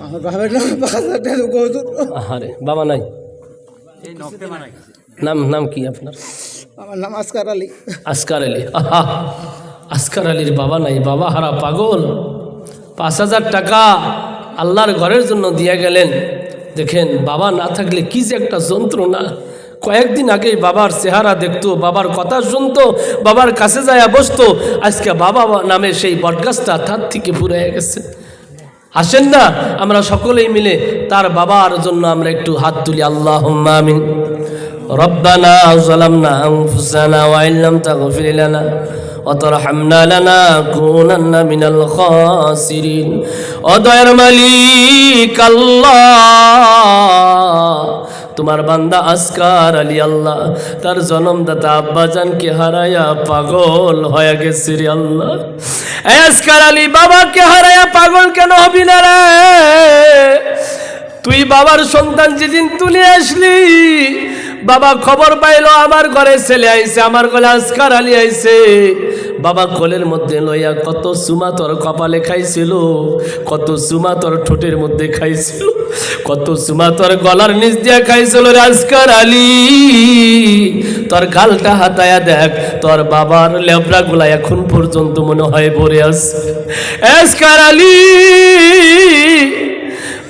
আমার বাবার নাম আরে বাবা নাই, নাম নাম কি আপনার? আমার নাম আসকার আলী। আসকার আলী। আহা, আসকার আলীর বাবা নাই, বাবা হারা পাগল। ৫,০০০ টাকা আল্লাহর ঘরের জন্য দিয়ে গেলেন। দেখেন বাবা না থাকলে কি যে একটা যন্ত্রণা। কয়েকদিন আগেই বাবার চেহারা দেখতো, বাবার কথা শুনতো, বাবার কাছে যায় বসতো। আজকে বাবা নামে সেই বটগাছটা তার থেকে পুড়ে গেছে। আসেন না আমরা সকলেই মিলে তার বাবার জন্য আমরা একটু হাত তুলি, আল্লাহুম্মা আমিন। রব্বানা যালামনা আনফুসানা ওয়া ইল্লাম তাগফির লানা ওয়া তারহামনা লানাকুনান্না মিনাল খাসিরিন। ও দয়ার মালিক আল্লাহ, তোমার বান্দা আসকার আলী আল্লাহ তার জন্মদাতা আব্বাজানকে হারায়া পাগল হয়ে গেছে রে আল্লাহ। আসকার আলী বাবাকে হারায়া পাগল কেন হবি না রে? তুই বাবার সন্তান যেদিন তুলে আসলি, বাবা খবর পাইলো আমার ঘরে ছেলে আইছে, আমার ঘরে আসকার আলী আইছে। বাবা কোলের মধ্যে লইয়া কত চুমা তোর কপালে খাইছিল, কত চুমা তোর ঠোঁটের মধ্যে খাইছিল, কত চুমা তোর গলার নিচ দিয়া খাইছিল রে আসকার আলী। তোর গালটা হাতায়া দেখ, তোর বাবার লেবরা গুলা এখন পর্যন্ত মনে হয় ভরে আছে। আসকার আলী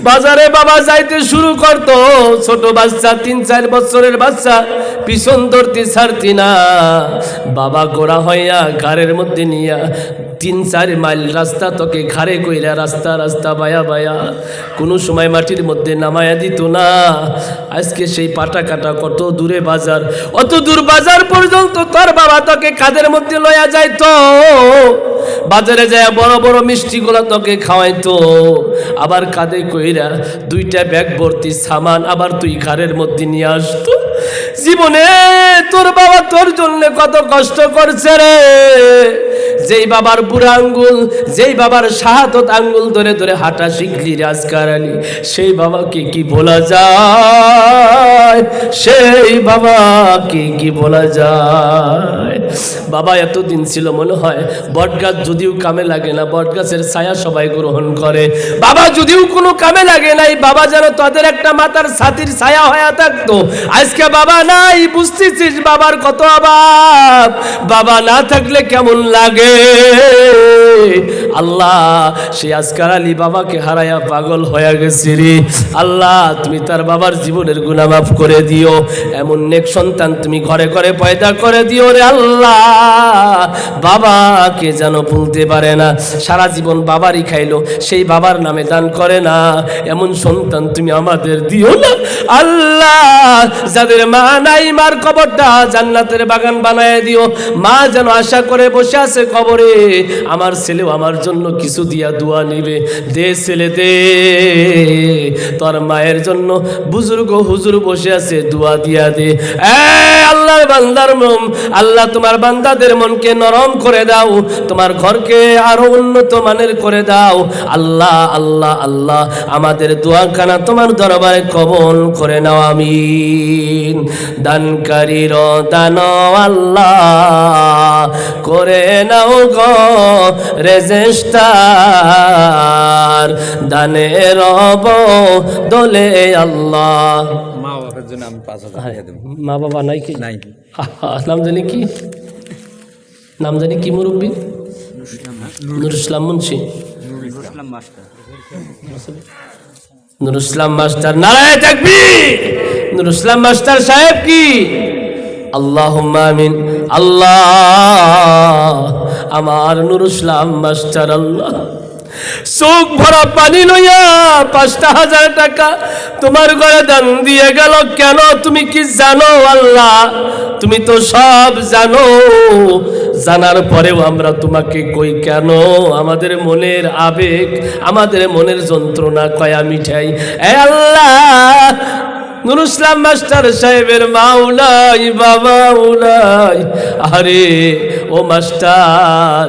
বাজারে বাবা যাইতে শুরু করতো, ছোট বাচ্চা ৩-৪ বছরের বাচ্চা পিছন ধরতে ছাড়তি না। বাবা গোড়া হইয়া ঘাড়ের মধ্যে নিয়া ৩-৪ মাইল রাস্তা তোকে ঘাড়ে কইরা রাস্তা রাস্তা বায়া বায়া কোনো সময় মাটির মধ্যে নামায়া দিত না। আজকে সেই পাটা কাটা কত দূরে বাজার, অত দূর বাজার পর্যন্ত তোর বাবা তোকে কাঁধের মধ্যে লইয়া যাইতো। বাজারে যায় বড় বড় মিষ্টিগুলো তোকে খাওয়াইতো, আবার কাঁধে কইরা 2টা ব্যাগ ভর্তি সামান আবার তুই ঘাড়ের মধ্যে নিয়ে আসতো। জীবনে তোর বাবা তোর জন্য কত কষ্ট করছে রে। যেই বাবার বুড়া আঙ্গুল, যেই বাবার শাহাদত আঙ্গুল ধরে ধরে হাঁটা শিখলি রে আসকার আলী, সেই বাবাকে কি বলা যায়? সেই বাবাকে কি বলা যায়? বাবা এতদিন ছিল মনে হয় বটগাছ যদিও কামে লাগে না, বটগাছের ছায়া সবাই গ্রহণ করে। বাবা যদিও কোনো কামে লাগে নাই, বাবা যেন তাদের একটা মাথার ছাতির ছায়া হয়ে থাকতো। আজকে বাবা নাই, বুঝতেছিস বাবার কত অভাব। বাবা না থাকলে কেমন লাগে। আল্লাহ সেই আসকার আলী বাবাকে হারায়া পাগল হয়ে গেছে রে আল্লাহ। তুমি তার বাবার জীবনের গুনাহ মাফ করে দিও, এমন নেক সন্তান তুমি ঘরে ঘরে পয়দা করে দিও রে আল্লাহ। বাবাকে যেন ভুলতে পারে না, সারা জীবন বাবারই খাইলো, সেই বাবার নামে দান করে না, এমন সন্তান তুমি আমাদের দিও না আল্লাহ। যাদের মা নাই, মার কবরটা জান্নাতের বাগান বানায় দিও। মা যেন আশা করে বসে আছে কবরে, আমার ছেলেও আমার জন্য কিছু দিয়া দোয়া নিবে। দে ছেলে দে, তোর মায়ের জন্য বুজুর্গ হুজুর বসে আছে, দোয়া দিয়া দে। আল্লাহর বান্দার মন, আল্লাহ তোমার বান্দাদের মনকে নরম করে দাও, তোমার ঘরকে আরো উন্নত মানের করে দাও আল্লাহ। আল্লাহ আল্লাহ আমাদের দোয়াখানা তোমার দরবারে কবুল করে নাও, আমিন। দানকারীর দান আল্লাহ করে নাও গো রেজিস্টার, দানের দলে আল্লাহ। মা বাবার জন্য আমি 5,000 দেব। মা বাবা নাই কি? নাই। নাম জানি কি? নাম জানি কি মুরব্বী? নুর ইসলাম মুন্সি, নুর ইসলাম মাস্টার। নারায়ে তাকবীর। নুর ইসলাম মাস্টার সাহেব কি? আল্লাহুম্মা আমিন। আল্লাহ আমার নুর ইসলাম মাস্টার আল্লাহ চোখ ভরা পানি লইয়া 5,000 টাকা তোমার ঘরে দান দিয়ে গেল কেন? তুমি কি জানো আল্লাহ? তুমি তো সব জানো, জানার পরেও আমরা তোমাকে কই কেন? আমাদের মনের আবেগ, আমাদের মনের যন্ত্রণা কয়া মিঠাই। এ আল্লাহ, নুর ইসলাম মাস্টার সাহেবের মা উলাই, বাবা উলাই। আরে ও মাস্টার,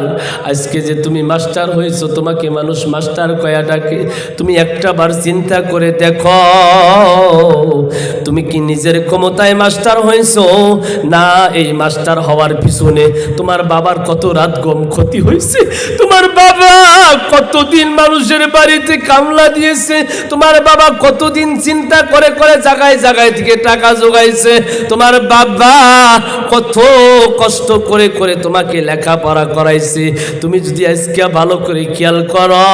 আজকে যে তুমি মাস্টার হয়েছো, তোমাকে মানুষ মাস্টার কয়া ডাকে। তুমি একটা বার চিন্তা করে দেখো, তুমি কি নিজের ক্ষমতায় মাস্টার হয়েছো, না এই মাস্টার হওয়ার পিছনে তোমার বাবার কত রাত গম ক্ষতি হয়েছে, তোমার বাবা কত কতদিন মানুষের বাড়িতে কামলা দিয়েছে, তোমার বাবা কতদিন চিন্তা করে করে জায়গায় জায়গায় থেকে টাকা জোগাইছে, তোমার বাবা কত কষ্ট করে করে তোমাকে লেখাপড়া করাইছে। তুমি যদি আজকে ভালো করে খেয়াল করো,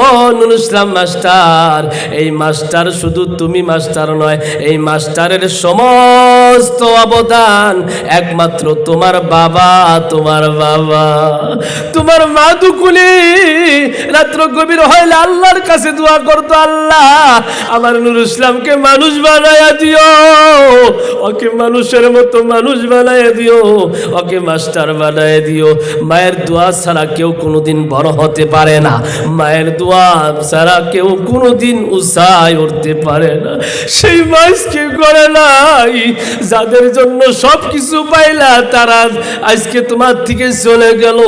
ও নুরুল ইসলাম মাস্টার, এই মাস্টার শুধু তুমি মাস্টার নয়, এই মাস্টারের সমস্ত অবদান একমাত্র তোমার বাবা। তোমার বাবা, তোমার মা দুকুলি রাত্র গভীর হইলে আল্লাহর কাছে দোয়া করতো, আল্লাহ আমার নুরুল ইসলামকে মানুষ বানায়া দিও, ওকে মানুষের মতো মানুষ বানায়া দিও, ওকে মাস্টার বানায়া দিও। মায়ের দোয়া ছাড়া কেউ কোনোদিন বড় হতে পারে না, মায়ের দোয়া ছাড়া কেউ কোনোদিন উঁচায় উঠতে পারে না। সেই মাসকে করে নাই, যাদের জন্য সব কিছু পাইলা তারা আজকে তোমার থেকে চলে গেল।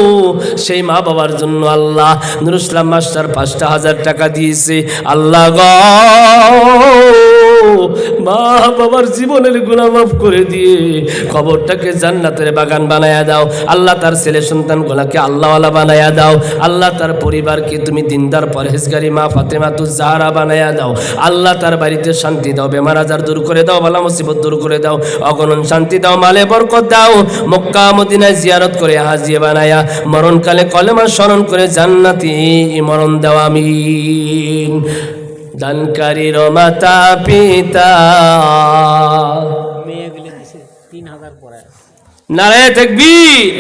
সেই মা বাবার জন্য আল্লাহ নুরুল ইসলাম মাস্টার 5,000 টাকা দিয়েছে। আল্লাহ গো, মা বাবার জীবনের গুনাহ মাফ করে দিয়ে খবরটাকে জান্নাতের বাগান বানায়া দাও। আল্লাহ তার ছেলে সন্তানগুলোকে আল্লাহওয়ালা বানায়া দাও। আল্লাহ তার পরিবারকে তুমি দিনদার পরহেজগারী মা ফাতেমাতুজ জাহরা বানায়া দাও। আল্লাহ তার বাড়িতে শান্তি দাও, বেমার আজার দূর করে দাও, বালা মুসিবত দূর করে দাও, অগণন শান্তি দাও, মালে বরকত দাও। মক্কা মদিনায় জিয়ারত করে হাজিয়ে বানায়া মরণকালে কলেমা স্মরণ করে জান্নাতি মরণ দাও, আমিন। দানকারীর মাতা পিতা, নারায়ে তাকবীর,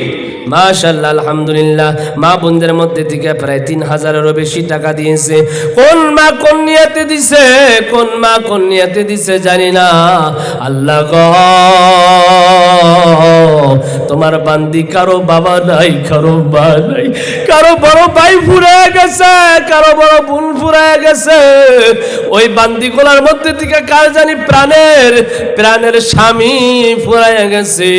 মাশাআল্লাহ, আলহামদুলিল্লাহ। মা বোনদের মধ্যে থেকে প্রায় 3,000-এরও বেশি টাকা দিয়েছে। কোন মা কোন নিয়তে দিছে, কোন মা কোন নিয়তে দিছে জানি না। আল্লাহ গো, তোমার বান্দি কারো বাবা নাই, কারো মা নাই, কারো বড় ভাই ফুরায় গেছে, কারো বড় বোন ফুরায় গেছে। ওই বান্দিগুলোর মধ্যে থেকে কার জানি প্রাণের স্বামী ফুরায় গেছে,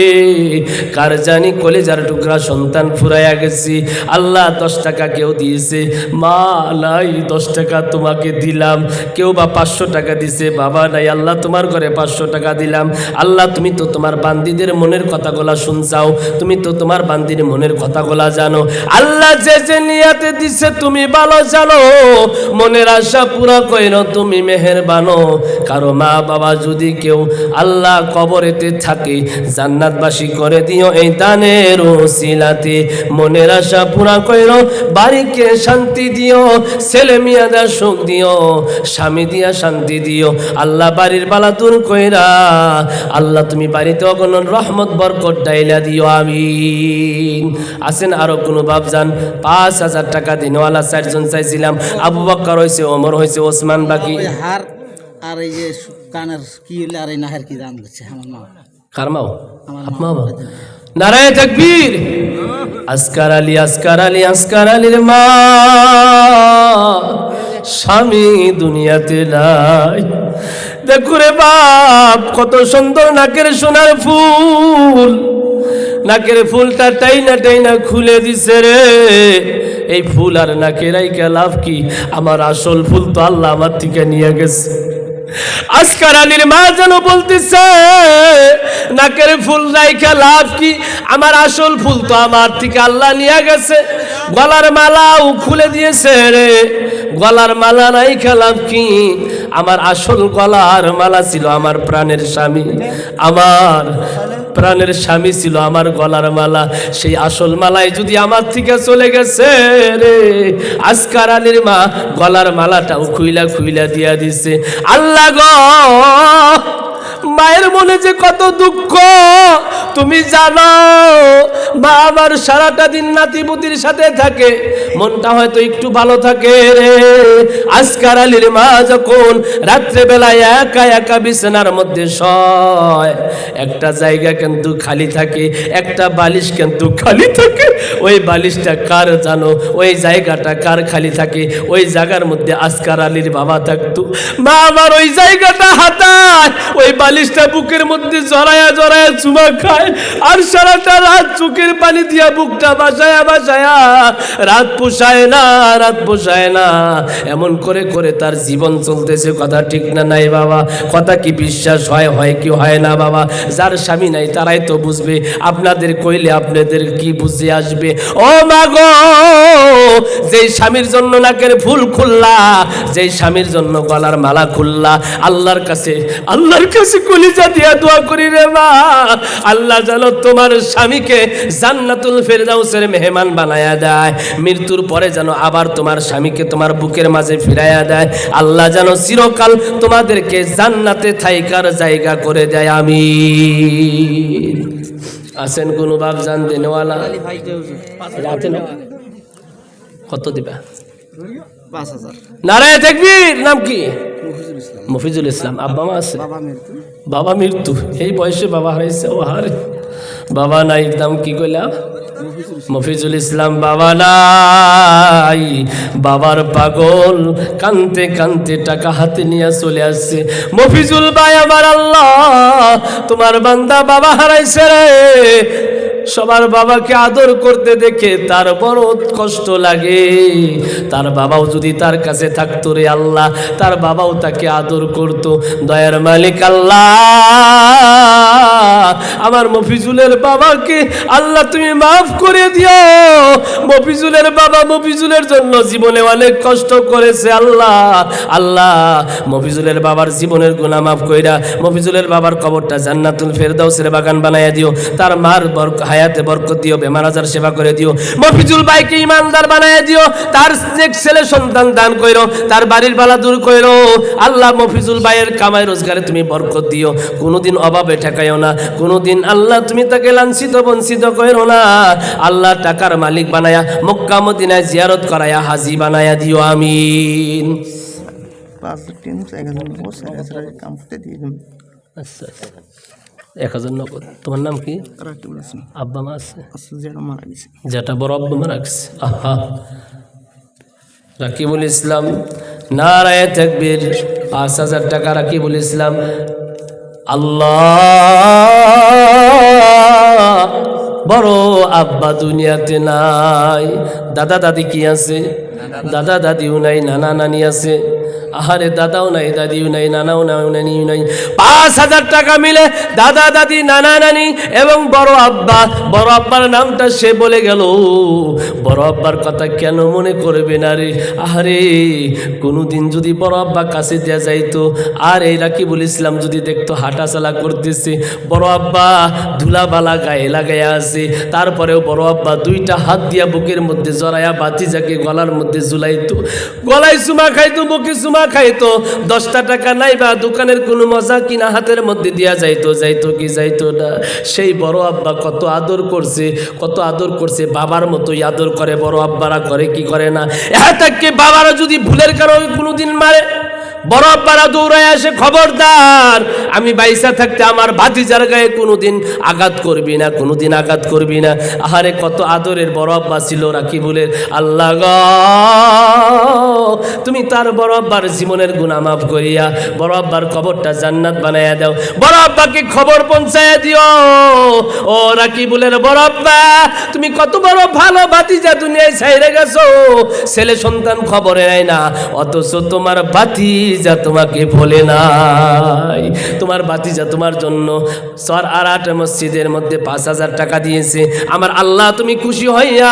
কার জানি কলিজার টুকরা সন্তান ফুরাইয়া গেছি। আল্লাহ 10 টাকা কেউ দিয়েছে, মা নাই 10 টাকা তোমাকে দিলাম। কেউ বা 500 টাকা দিছে, বাবা নাই, আল্লাহ তোমার ঘরে 500 টাকা দিলাম। আল্লাহ তুমি তো তোমার বান্দিদের মনের কথাগুলা শুনছাও, তুমি তো তোমার বান্দির মনের কথাগুলা জানো। আল্লাহ যে যে নিয়াতে দিছে তুমি ভালো জানো, মনের আশা পুরা কইরো তুমি মেহেরবানো। কারো মা বাবা যদি কেউ আল্লাহ কবরেতে থাকে, জান্নাতবাসী করে দিও এই দানের ওসিলাতে। মনের আশা পুরা কইরো, বাড়িকে শান্তি দিও, ছেলে মেয়েদের সুখ দিও, স্বামী দিয়া শান্তি দিও। আল্লাহ বাড়ির বালা দূর কইরা, আল্লাহ তুমি বাড়িতে অগণন রহমত বরকত ডাইলা দিও, আমিন। আছেন আরো কোনো বাপজান? 5,000 টাকা দিনওয়ালা 4 জন চাইছিলাম। আবু বকর হয়েছে, ওমর হয়েছে, ওসমান বাকি। হার আর এই যে কানের কি হইলে আর এই নাহের কি দাম দিচ্ছে আমার মা। কার মাও? আপনার মা। নারায়ে তাকবীর। আসকার আলী, আসকার আলী, আসকার আলীর মা স্বামী দুনিয়াতে নাই। দেখো রে বাপ, কত সুন্দর নাকের সোনার ফুল, নাকের ফুলটা টাইনা টাইনা খুলে দিছে রে। এই ফুল আর নাকের রাইকা লাভ কি? আমার আসল ফুল তো আল্লাহ আমার থেকে নিয়ে গেছে। আসকার আলীর মা যেন বলতেছে, নাকের ফুল রাইখা লাভ কি? আমার আসল ফুল তো আমার থেকে আল্লাহ নিয়ে গেছে। গলার মালাও খুলে দিয়েছে রে, গলার মালা রাইখা লাভ কি? আমার আসল গলার মালা ছিল আমার প্রাণের স্বামী, আমার প্রাণের স্বামী ছিল আমার গলার মালা। সেই আসল মালাই যদি আমার থেকে চলে গেছে রে, আসকার আলীর মা গলার মালাটাও খুইলা খুইলা দিয়া দিছে। আল্লাহ গো, মায়ের মনে যে কত দুঃখ তুমি জানো। মা আমার সারাটা দিন নাতিপুতির সাথে থাকে, মনটা হয়তো একটু ভালো থাকে রে। আসকার আলীর মা যখন রাত্রেবেলায় একা একা বিছানার মধ্যে শয়, একটা জায়গা কিন্তু খালি থাকে, একটা বালিশ কিন্তু খালি থাকে। ওই বালিশটা কার জানো? ওই জায়গাটা কার খালি থাকে? ওই জায়গার মধ্যে আসকার আলীর বাবা থাকতো। মা আমার ওই জায়গাটা হাতায়, ওই বালিশটা বুকের মধ্যে জড়ায়া জড়ায়া চুমা খায় আর সারাটা রাত চোখের পানি দিয়া বুকটা বাসায়া বাসায়া রাত পোষায় না এমন করে করে তার জীবন চলতেছে। কথা ঠিক না নাই বাবা? কথা কি বিশ্বাস হয় কি হয় না বাবা? যার স্বামী নাই তারাই তো বুঝবে, আপনাদের কইলে আপনাদের কি বুঝে আসবে? ও মা গো, যেই স্বামীর জন্য নাকের ফুল খুললা, যেই স্বামীর জন্য গলার মালা খুললা, আল্লাহর কাছে কলিজা দিয়া দোয়া করি রে মা, আল্লাহ যেন তোমার স্বামীকে জান্নাতুল ফেরদাউসের মেহমান বানায়া দেয়। মৃত্যুর পরে যেন আবার তোমার স্বামীকে তোমার বুকের মাঝে ফিরাইয়া দেয়। আল্লাহ যেন চিরকাল তোমাদেরকে জান্নাতে থাইকার জায়গা করে দেয়। আমিন। আছেন কোন বাপ জান দেনওয়ালা? রাতে না কত দিবা? 5,000। নারায়ে তাকবীর। নাম কি? মফিজুল ইসলাম। মফিজুল ইসলাম। আব্বা মা আছে? বাবা মৃত্যু। এই বয়সে বাবা হারাইছে। ও হারে, বাবা নাই। নাম কি কইলা? মফিজুল ইসলাম। বাবা নাই, বাবার পাগল কানতে কানতে টাকা হাতে নিয়ে চলে আসছে। মফিজুল ভাই আমার, আল্লাহ তোমার বান্দা বাবা হারাইছে রে। সবার বাবাকে আদর করতে দেখে তার বড় কষ্ট লাগে। তার বাবাও যদি তার কাছে থাকতো রে আল্লাহ, তার বাবাও তাকে আদর করত। দয়ার মালিক আল্লাহ, আমার মফিজুলের বাবাকে আল্লাহ তুমি মাফ করে দিও। মফিজুলের বাবা মফিজুলের জন্য জীবনে অনেক কষ্ট করেছে। আল্লাহ মফিজুলের বাবার জীবনের গুনাহ মাফ কইরা মফিজুলের বাবার কবরটা জান্নাতুল ফেরদাউসের বাগান বানায়া দিও। তার মার হায়াতে বরকত দিও, বেমার আজার সেবা করে দিও। মফিজুল ভাইকে ইমানদার বানায়া দিও। তার ছেলে সন্তান দান কইরো, তার বাড়ির বালা দূর কইরো। আল্লাহ মফিজুল ভাইয়ের কামাই রোজগারে তুমি বরকত দিও। কোনোদিন অভাবে ঠেকাইও না, কোনোদিন আল্লাহ তুমি তাকে লাঞ্ছিত বঞ্চিত কইরো না। আল্লাহ টাকার মালিক বানায়া মক্কা মদিনায় জিয়ারত করায়া হাজী বানায়া দিও। আমিন। আচ্ছা, 1000 নগদ। তোমার নাম কি? আব্বা মা আছে? যেটা বড় আব্বা মারা গেছে। আহা, রাকিবুল ইসলাম। নারায়ে তাকবীর। 5000 টাকা রাকিবুল ইসলাম। আল্লাহ, বড় আব্বা দুনিয়াতে নাই। দাদা দাদি কি আছে? দাদা দাদিও নাই, নানা নানি আছে। আহারে, দাদাও নাই, দাদিও নাই, নানাও নাই, নানিও নাই। 5000 টাকা মিলে দাদা দাদি, নানা নানি এবং বড় আব্বার নামটা সে বলে গেল। বড় আব্বার কথা কেন মনে করবে না রে? আহারে, কোনোদিন যদি বড় আব্বা কাছে দেয়া যাইতো, আর এই রাকিবুল ইসলাম যদি দেখতো হাঁটা চলা করতেছে, বড় আব্বা ধুলাবালা গায়ে লাগাইয়া আছে, তারপরেও বড় আব্বা 2টা হাত দিয়া বুকের মধ্যে জড়াইয়া বাতিজাকে গলার মধ্যে ঝুলাইতো, গলায় চুমা খাইতো, বুকে চুমা খাইতো। 10টা টাকা নাই বা দোকানের কোনো মজা কিনা হাতের মধ্যে দিয়া যাইতো কি যাইতো না? সেই বড় আব্বা কত আদর করছে, বাবার মতোই আদর করে। বড় আব্বারা করে কি করে না? এটাকে বাবারা যদি ভুলের কারণে কোনোদিন মারে, বড় আব্বারা দৌড়ায় আসে, খবরদার, আমি বাইসা থাকতে আমার ভাতিজার গায়ে কোনোদিন আঘাত করবি না, কোনোদিন আঘাত করবি না। আহারে, কত আদরের বড় আব্বা ছিল রাকিবুলের। আল্লাহ গো, তুমি তার বড় আব্বার জীবনের গুনাহ মাফ করিয়া বড় আব্বার কবরটা জান্নাত বানাইয়া দাও। বড় আব্বাকে খবর পৌঁছাইয়া দিও, ও রাকিবুলের বড় আব্বা, তুমি কত বড় ভালো ভাতিজা দুনিয়ায় ছাইরে গেছো, ছেলে সন্তান খবরে নাই না, অথচ তোমার ভাতিজা তোমাকে ভোলে নাই। তোমার ভাতিজা তোমার জন্য সর আরাট মসজিদের মধ্যে 5000 টাকা দিয়েছে। আমার আল্লাহ তুমি খুশি হইয়া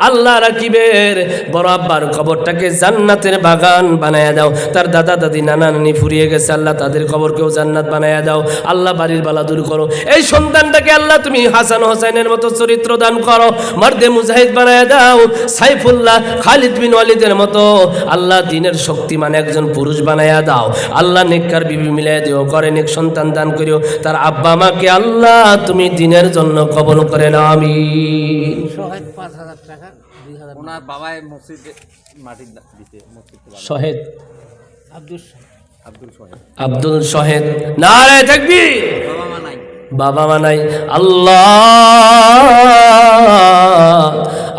আল্লাহ রাকিবের বড় আব্বার কবরটাকে জান্নাতের বাগান বানায়া দাও। তার দাদা দাদি, নানা নানি ফুরিয়ে গেছে, আল্লাহ তাদের কবরকেও জান্নাত বানায়া দাও। আল্লাহ বাড়ির বালা দূর করো। এই সন্তানটাকে আল্লাহ তুমি হাসান হোসেনের মতো চরিত্র দান করো, মর্দে মুজাহিদ বানায়া দাও, সাইফুল্লাহ, খালিদ বিন ওয়ালিদের মতো আল্লাহ দিনের শক্তিমান একজন পুরুষ বানায়া দাও। আল্লাহ নেককার বিবি মিলাইয়া দিও, করে নেক সন্তান দান করিও। তার আব্বা মাকে আল্লাহ তুমি দিনের জন্য কবুল করে নাও। আমিন। 5000 টাকা 2000 ওনার বাবাই মসজিদে মাটি দিতে, মসজিদে শহীদ আব্দুল শহীদ। নারায়ে তাকবীর। বাবা মা নাই। আল্লাহ,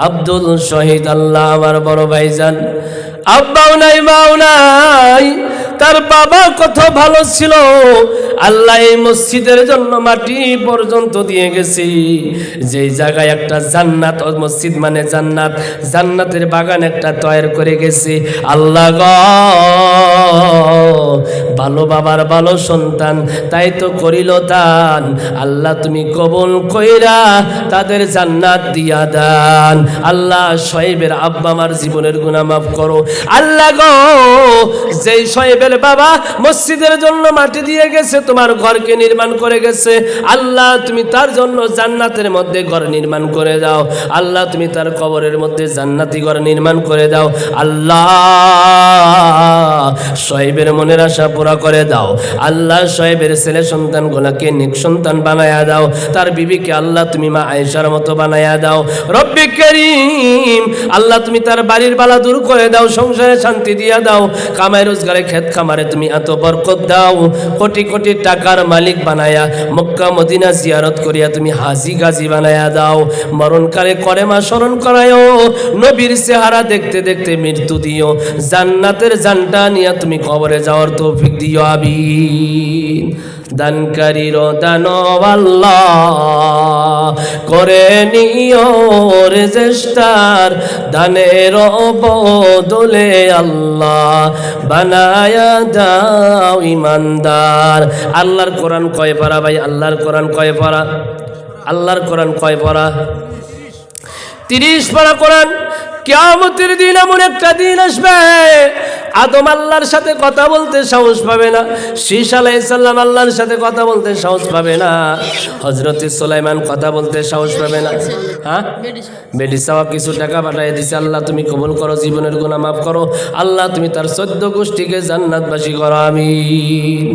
আব্দুল শহীদ, আল্লাহ আমার বড় ভাইজান, আব্বাও নাই, মাও নাই। তার বাবা কত ভালো ছিল, আল্লাহ এই মসজিদের জন্য মাটি পর্যন্ত দিয়ে গেছি, যেই জায়গায় একটা জান্নাত, মসজিদ মানে জান্নাত, জান্নাতের বাগান একটা তৈরি করে গেছি। আল্লাহ গো, ভালো বাবার ভালো সন্তান, তাই তো করিল দান। আল্লাহ তুমি কবুল কইরা তাদের জান্নাত দিয়া দান। আল্লাহ শোয়েবের আব্বা আমার জীবনের গুনাহ মাফ করো। আল্লাহ গো, যেই শোয়েবের বাবা মসজিদের জন্য মাটি দিয়ে গেছে, তোমার ঘরকে নির্মাণ করে গেছে, আল্লাহ তুমি তার জন্য জান্নাতের মধ্যে ঘর নির্মাণ করে দাও। আল্লাহ তুমি তার কবরের মধ্যে জান্নাতি ঘর নির্মাণ করে দাও। আল্লাহ শোয়েবের মনের আশা পুরা করে দাও। আল্লাহ শোয়েবের ছেলে সন্তান গুলাকে নেক সন্তান বানায়া দাও। তার বিবিকে আল্লাহ তুমি মা আয়েশার মতো বানায়া দাও। রব্বি করিম, আল্লাহ তুমি তার বাড়ির বালা দূর করে দাও, সংসারে শান্তি দিয়া দাও, কামাই রোজগারে ক্ষেত খামারে তুমি এত বরকত দাও, কোটি কোটি টাকার মালিক বানায়া মক্কা মদিনা জিয়ারত করিয়া তুমি হাজি গাজী বানায়া দাও। মরণকালে কলেমা স্মরণ করায়ও, নবীর চেহারা দেখতে দেখতে মৃত্যু দিও, জান্নাতের জানটা নিয়ে তুমি কবরে যাওয়ার তৌফিক দিও। আমিন। দানকারীর দানব আল্লাহ করে নিও রেজিস্টার, দানের বদলে আল্লাহ বানায়া দাও ইমানদার। আল্লাহর কোরআন কয় পারা ভাই? আল্লাহর কোরআন কয় পারা? আল্লাহর কোরআন কয় পারা? 30 পারা কোরআন। কিয়ামতের দিন এমন একটা দিন আসবে, আদম আল্লাহর সাথে কথা বলতে সাহস পাবে না, শীষ আলাইহিস সালাম আল্লাহর সাথে কথা বলতে সাহস পাবে না, হযরত সুলাইমান কথা বলতে সাহস পাবে না। হ্যাঁ, বেডি সাওয়া কিছু টাকা পাঠিয়ে দিছে, আল্লাহ তুমি কবুল করো, জীবনের গুনাহ মাফ করো। আল্লাহ তুমি তার 14 গোষ্ঠীকে জান্নাতবাসী করো। আমিন।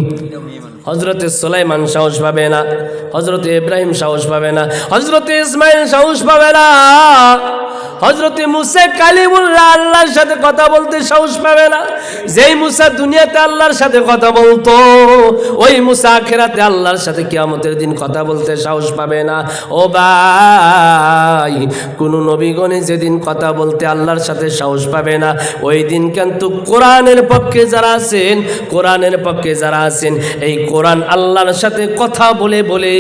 হযরতে সুলাইমান সাহস পাবে না, হযরতে ইব্রাহিম সাহস পাবে না, হযরতে ইসমাইল সাহস পাবে না, হযরতে মুসা কালিমুল্লাহ আল্লাহর সাথে কথা বলতে সাহস পাবে না। যেই মুসা দুনিয়াতে আল্লাহর সাথে কথা বলতো, ওই মুসা আখিরাতে আল্লাহর সাথে কিয়ামতের দিন কথা বলতে সাহস পাবে না। ও ভাই, কোন নবীগণে যেদিন কথা বলতে আল্লাহর সাথে সাহস পাবে না, ওই দিন কিন্তু কোরআনের পক্ষে যারা আছেন, কোরআনের পক্ষে যারা আছেন, এই কোরআন আল্লাহর সাথে কথা বলে বলে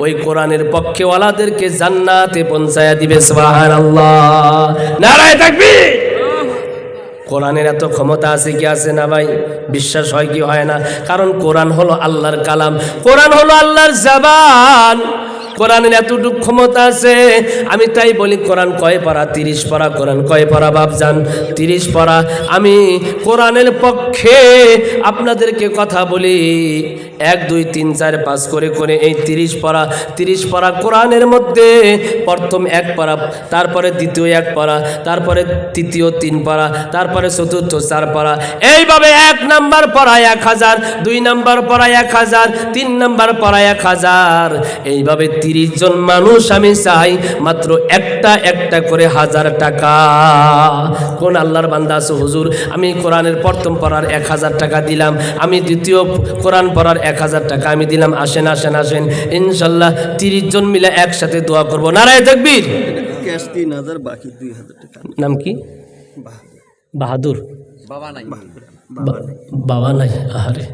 ওই কোরআনের পক্ষে ওয়ালাদেরকে জান্নাতে পৌঁছায়া দিবে। সুবহানাল্লাহ, নারায়ে তাকবীর। কোরআনের এত ক্ষমতা আছে কি আছে না ভাই? বিশ্বাস হয় কি হয় না? কারণ কোরআন হলো আল্লাহর কালাম, কোরআন হলো আল্লাহর জবান। কোরআনের এতটুকু ক্ষমতা আছে। আমি তাই বলি, কোরআন কয় পারা? 30 পারা। কোরআন কয় পারা বাপজান? 30 পারা। আমি কোরআনের পক্ষে আপনাদেরকে কথা বলি, 1 2 3 4 5 করে করে এই 30 পারা কোরআনের মধ্যে প্রথম 1 পারা, তারপরে দ্বিতীয় 1 পারা, তারপরে তৃতীয় 3 পারা, তারপরে চতুর্থ 4 পারা, এইভাবে 1 নাম্বার পারা 1000, 2 নাম্বার পারা 1000, 3 নাম্বার পারা 1000, এইভাবে 30 জন মানুষ আমি চাই মাত্র একটা করে 1000 টাকা। কোন আল্লাহর বান্দা আছে হুজুর আমি কোরআনের প্রথম পড়ার 1000 টাকা দিলাম, আমি দ্বিতীয় কোরআন পড়ার 1000 টাকা আমি দিলাম, আসেন আসেন আসেন, ইনশাল্লাহ 30 জন মিলে একসাথে দোয়া করব। নারায়ে তাকবীর। ক্যাশ 3000, বাকি 2000 টাকা। নাম কি? বাহাদুর। বাবা নাই, বাবা নাই। আরে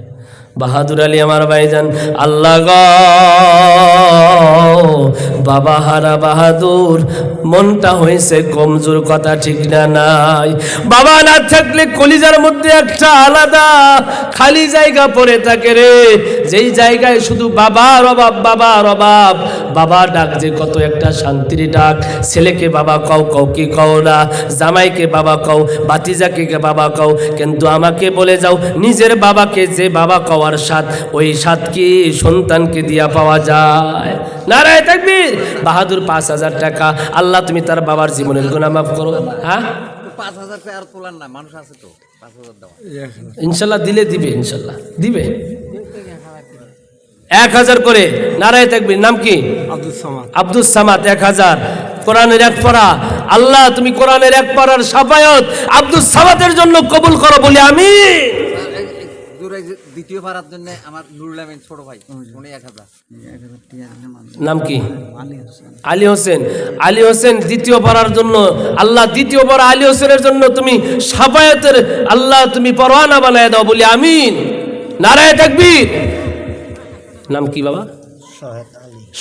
বাহাদুর আলী আমার ভাইজান। আল্লাহ গো, বাবা হারা বাহাদুর, মনটা হয়েছে কমজোর, কথা ঠিক না নাই? বাবা না থাকলে কলিজার মধ্যে একটা আলাদা খালি জায়গা পড়ে থাকে রে, যেই জায়গায় শুধু বাবার অভাব, বাবার অভাব। বাবা ডাক যে কত একটা শান্তির ডাক। ছেলেকে বাবা কও, কও কি কও না, জামাইকে বাবা কও, বাতিজাকে বাবা কও, কিন্তু আমাকে বলে যাও নিজের বাবাকে যে বাবা কওয়ার স্বাদ, ওই স্বাদ কি সন্তানকে দিয়া পাওয়া যায়? নারায়ে তাকবীর। বাহাদুর 5000 টাকা। আল্লাহ তুমি তার বাবার জীবনের গুনাহ মাফ করো। হ্যাঁ, 5000 টাকা আর তোলার না, মানুষ আছে তো 5000 দেওয়া। ইনশাল্লাহ দিলে দিবে, ইনশাল্লাহ দিবে 1000 করে। নারায়ে তাকবীর। নাম কি? আব্দুস সামাদ। 1000 কোরআনের 1 পারা। আল্লাহ তুমি কোরআনের 1 পারার শাফায়াত আব্দুস সামাদের জন্য কবুল করো বলি আমিন। দ্বিতীয় পারার জন্য আমার নুরুল আমিন ছোট ভাই, উনি 1000। নাম কি? আলী হোসেন। আলী হোসেন দ্বিতীয় পারার জন্য, আল্লাহ দ্বিতীয় পারা আলী হোসেনের জন্য তুমি শাফায়াতের আল্লাহ তুমি পরওয়ানা বানায় দাও বলি আমিন। নারায়ে তাকবীর। নাম কি বাবা?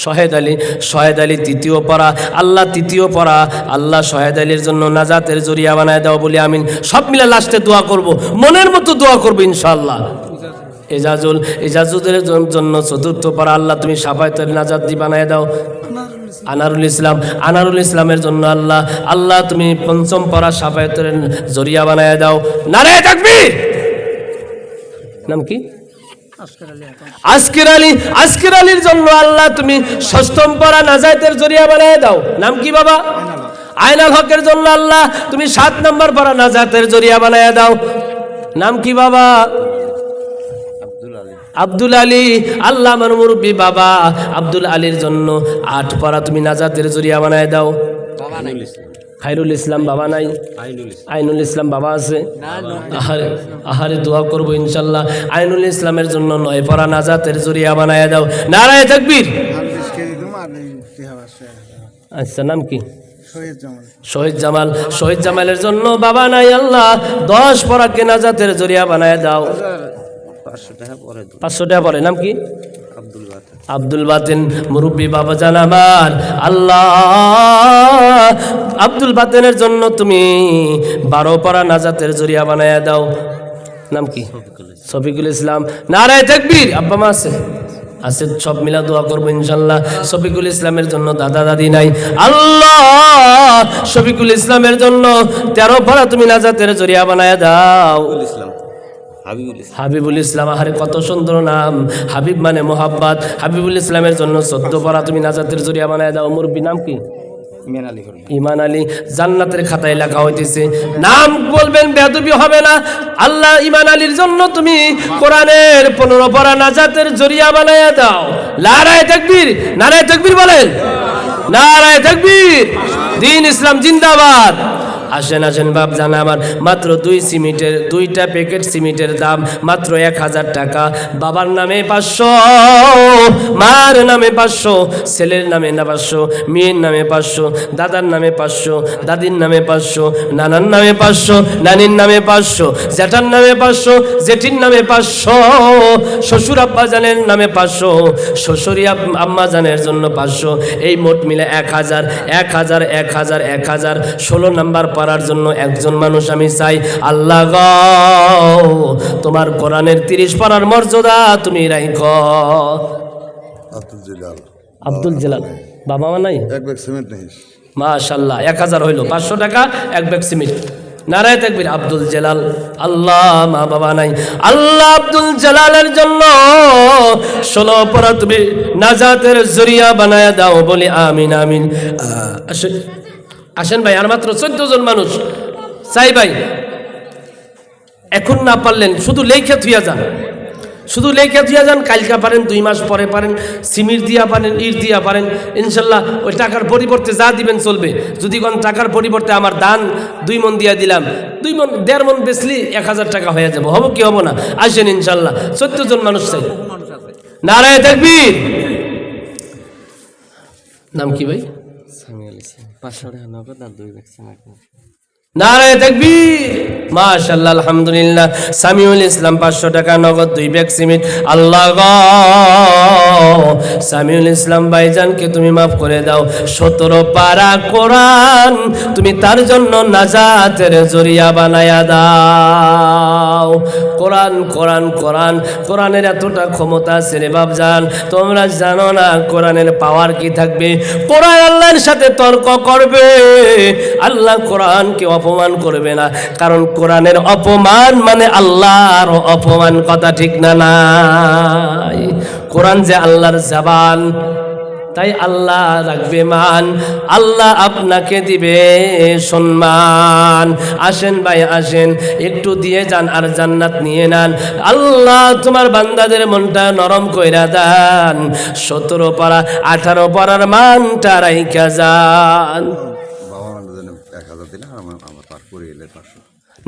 শহেদ আলী। শহেদ আলী তৃতীয় পড়া, আল্লাহ তৃতীয় পড়া, আল্লাহ শহেদ আলীর জন্য নাজাতের জরিয়া বানায় দাও বলি আমিন। সব মিলে লাস্টে দোয়া করব, মনের মতো দোয়া করবো ইনশাআল্লাহ। এজাজুদের জন্য চতুর্থ পড়া, আল্লাহ তুমি সাফায়েতের নাজাত দি বানায় দাও। আনারুল ইসলাম, আনারুল ইসলামের জন্য আল্লাহ, আল্লাহ তুমি পঞ্চম পড়া সাফায়েতের জরিয়া বানায় দাও। নারে তাকবীর। নাম কি? আজকের আলী। আজকের আলীর জন্য আল্লাহ তুমি ষষ্ঠম পড়া নাজাতের জরিয়া বানায় দাও। নাম কি বাবা? আয়নাল হকের জন্য আল্লাহ তুমি 7 নম্বর পড়া নাজাতের জরিয়া বানায় দাও। নাম কি বাবা? আব্দুল আলী। আল্লাহ আমার মুরব্বী বাবা আব্দুল আলীর জন্য 8 পড়া তুমি নাজাতের জরিয়া বানায় দাও। খায়রুল ইসলাম বাবা নাই? আইনুল ইসলাম বাবা আছে? আহারে আহারে দোয়া করবো ইনশাল্লাহ। আইনুল ইসলামের জন্য 9 পড়া নাজাতের জরিয়া বানায় দাও। নারায়ে তাকবীর। আচ্ছা নাম কি? শহীদ জামাল। শহীদ জামালের জন্য বাবা নাই, আল্লাহ 10 পড়াকে নাজাতের জরিয়া বানায় দাও। 500 টাকা পরে। নাম কি? আব্দুল বাতেন মুরব্বী বাবা জান আমার, আল্লাহ আব্দুল বাতেনের জন্য তুমি 12 পড়া নাজাতের জরিয়া বানায় দাও। নাম কি? শফিকুল ইসলাম। নারায়ে তাকবীর। আব্বা মা আছে? আছে, সব মিলা দোয়া করবো ইনশাল্লাহ। শফিকুল ইসলামের জন্য দাদা দাদি নাই, আল্লাহ শফিকুল ইসলামের জন্য 13 পড়া তুমি নাজাতের জরিয়া বানায় দাও। হাবিবুল ইসলাম। আহারে কত সুন্দর নাম, হাবিব মানে মোহাব্বত। হাবিবুল ইসলামের জন্য 14 পড়া তুমি নাজাতের জরিয়া বানায় দাও। মুরব্বী নাম কি? ইমান আলী। জান্নাতের খাতায় লেখা হইতেছে, নাম বলবেন বেয়াদবি হবে না। আল্লাহ ইমান আলীর জন্য তুমি কোরআনের 15 পড়া নাজাতের জরিয়া বানায় দাও। নারায়ে তাকবীর। নারায়ে তাকবীর বলেন। নারায়ে তাকবীর। দ্বীন ইসলাম জিন্দাবাদ। আসেন আসেন বাপ জানা আমার, মাত্র 2টা প্যাকেট সিমেন্টের দাম মাত্র 1000 টাকা। বাবার নামে 500, মার নামে 500, ছেলের নামে 500, মেয়ের নামে 500, দাদার নামে 500, দাদির নামে 500, নানার নামে 500, নানির নামে 500, জ্যাঠার নামে 500, জেঠির নামে 500, শ্বশুর আব্বা জানের নামে 500, শ্বশুরি আম্মা জানের জন্য 500। এই মোট মিলে 1000, 1000, 1000, 1000। 16 নাম্বার পড়ার জন্য একজন মানুষ আমি চাই। আল্লাহ গো তোমার কোরআনের 30 পড়ার মর্যাদা তুমি রাখো। আব্দুল জেলাল বাবা মা নাই? এক ব্যাগ সিমেন্ট নেই। মাশাআল্লাহ 1000 হইল, 500 টাকা 1 ব্যাগ সিমেন্ট। নারায়ে তাকবীর। আব্দুল জেলাল। আল্লাহ মা বাবা নাই, আল্লাহ আব্দুল জেলালের জন্য 16 পড়া তুমি নাজাতের জরিয়া বানায় দাও বলি আমিন আমিন। আসেন ভাই, আর মাত্র 14 জন মানুষ চাই ভাই। এখন না পারলেন শুধু লেখা থুইয়া যান, শুধু লেখা থুইয়া যান। কালকা পারেন, 2 মাস পরে পারেন, সিমির দিয়া পারেন, ইট দিয়া পারেন ইনশাল্লাহ। ওই টাকার পরিবর্তে যা দিবেন চলবে। যদি কোন টাকার পরিবর্তে আমার দান 2 মণ দিয়া দিলাম, 2 মণ 1.5 মণ বেচলি 1000 টাকা হয়ে যাবে। হবো কি হবো না? আসেন ইনশাল্লাহ। 14 জন মানুষ চাই। নারায়ে তাকবীর। নাম কি ভাই? নারায়ে তাকবীর। মাশাআল্লাহ আলহামদুলিল্লাহ। সামিউল ইসলাম 500 টাকা নগদ 2 ব্যাগ সিমেন্ট। আল্লাহ গো সামিউল ইসলাম ভাইজানকে তুমি মাফ করে দাও। 17 পারা কোরআন তুমি তার জন্য নাজাতের জরিয়া বানায়া দাও। কোরআন কোরআন কোরআন, কোরআনের এতটা ক্ষমতা আছে রে বাপজান, তোমরা জানো না কোরআনের পাওয়ার কি থাকবে। কোরআন আল্লাহর সাথে তর্ক করবে, আল্লাহ কোরআনকে অপমান করবে না, কারণ কোরআনের অপমান মানে আল্লাহর অপমান। কথা ঠিক না নাই? কোরআন যে আল্লাহর জবান, তাই আল্লাহ রাখবে মান, আল্লাহ আপনাকে দিবে সম্মান। আসেন ভাই আসেন, একটু দিয়ে যান আর জান্নাত নিয়ে নেন। আল্লাহ তোমার বান্দাদের মনটা নরম কইরা দেন। 17 পারা 18 পারার মানটা রাইখা যান।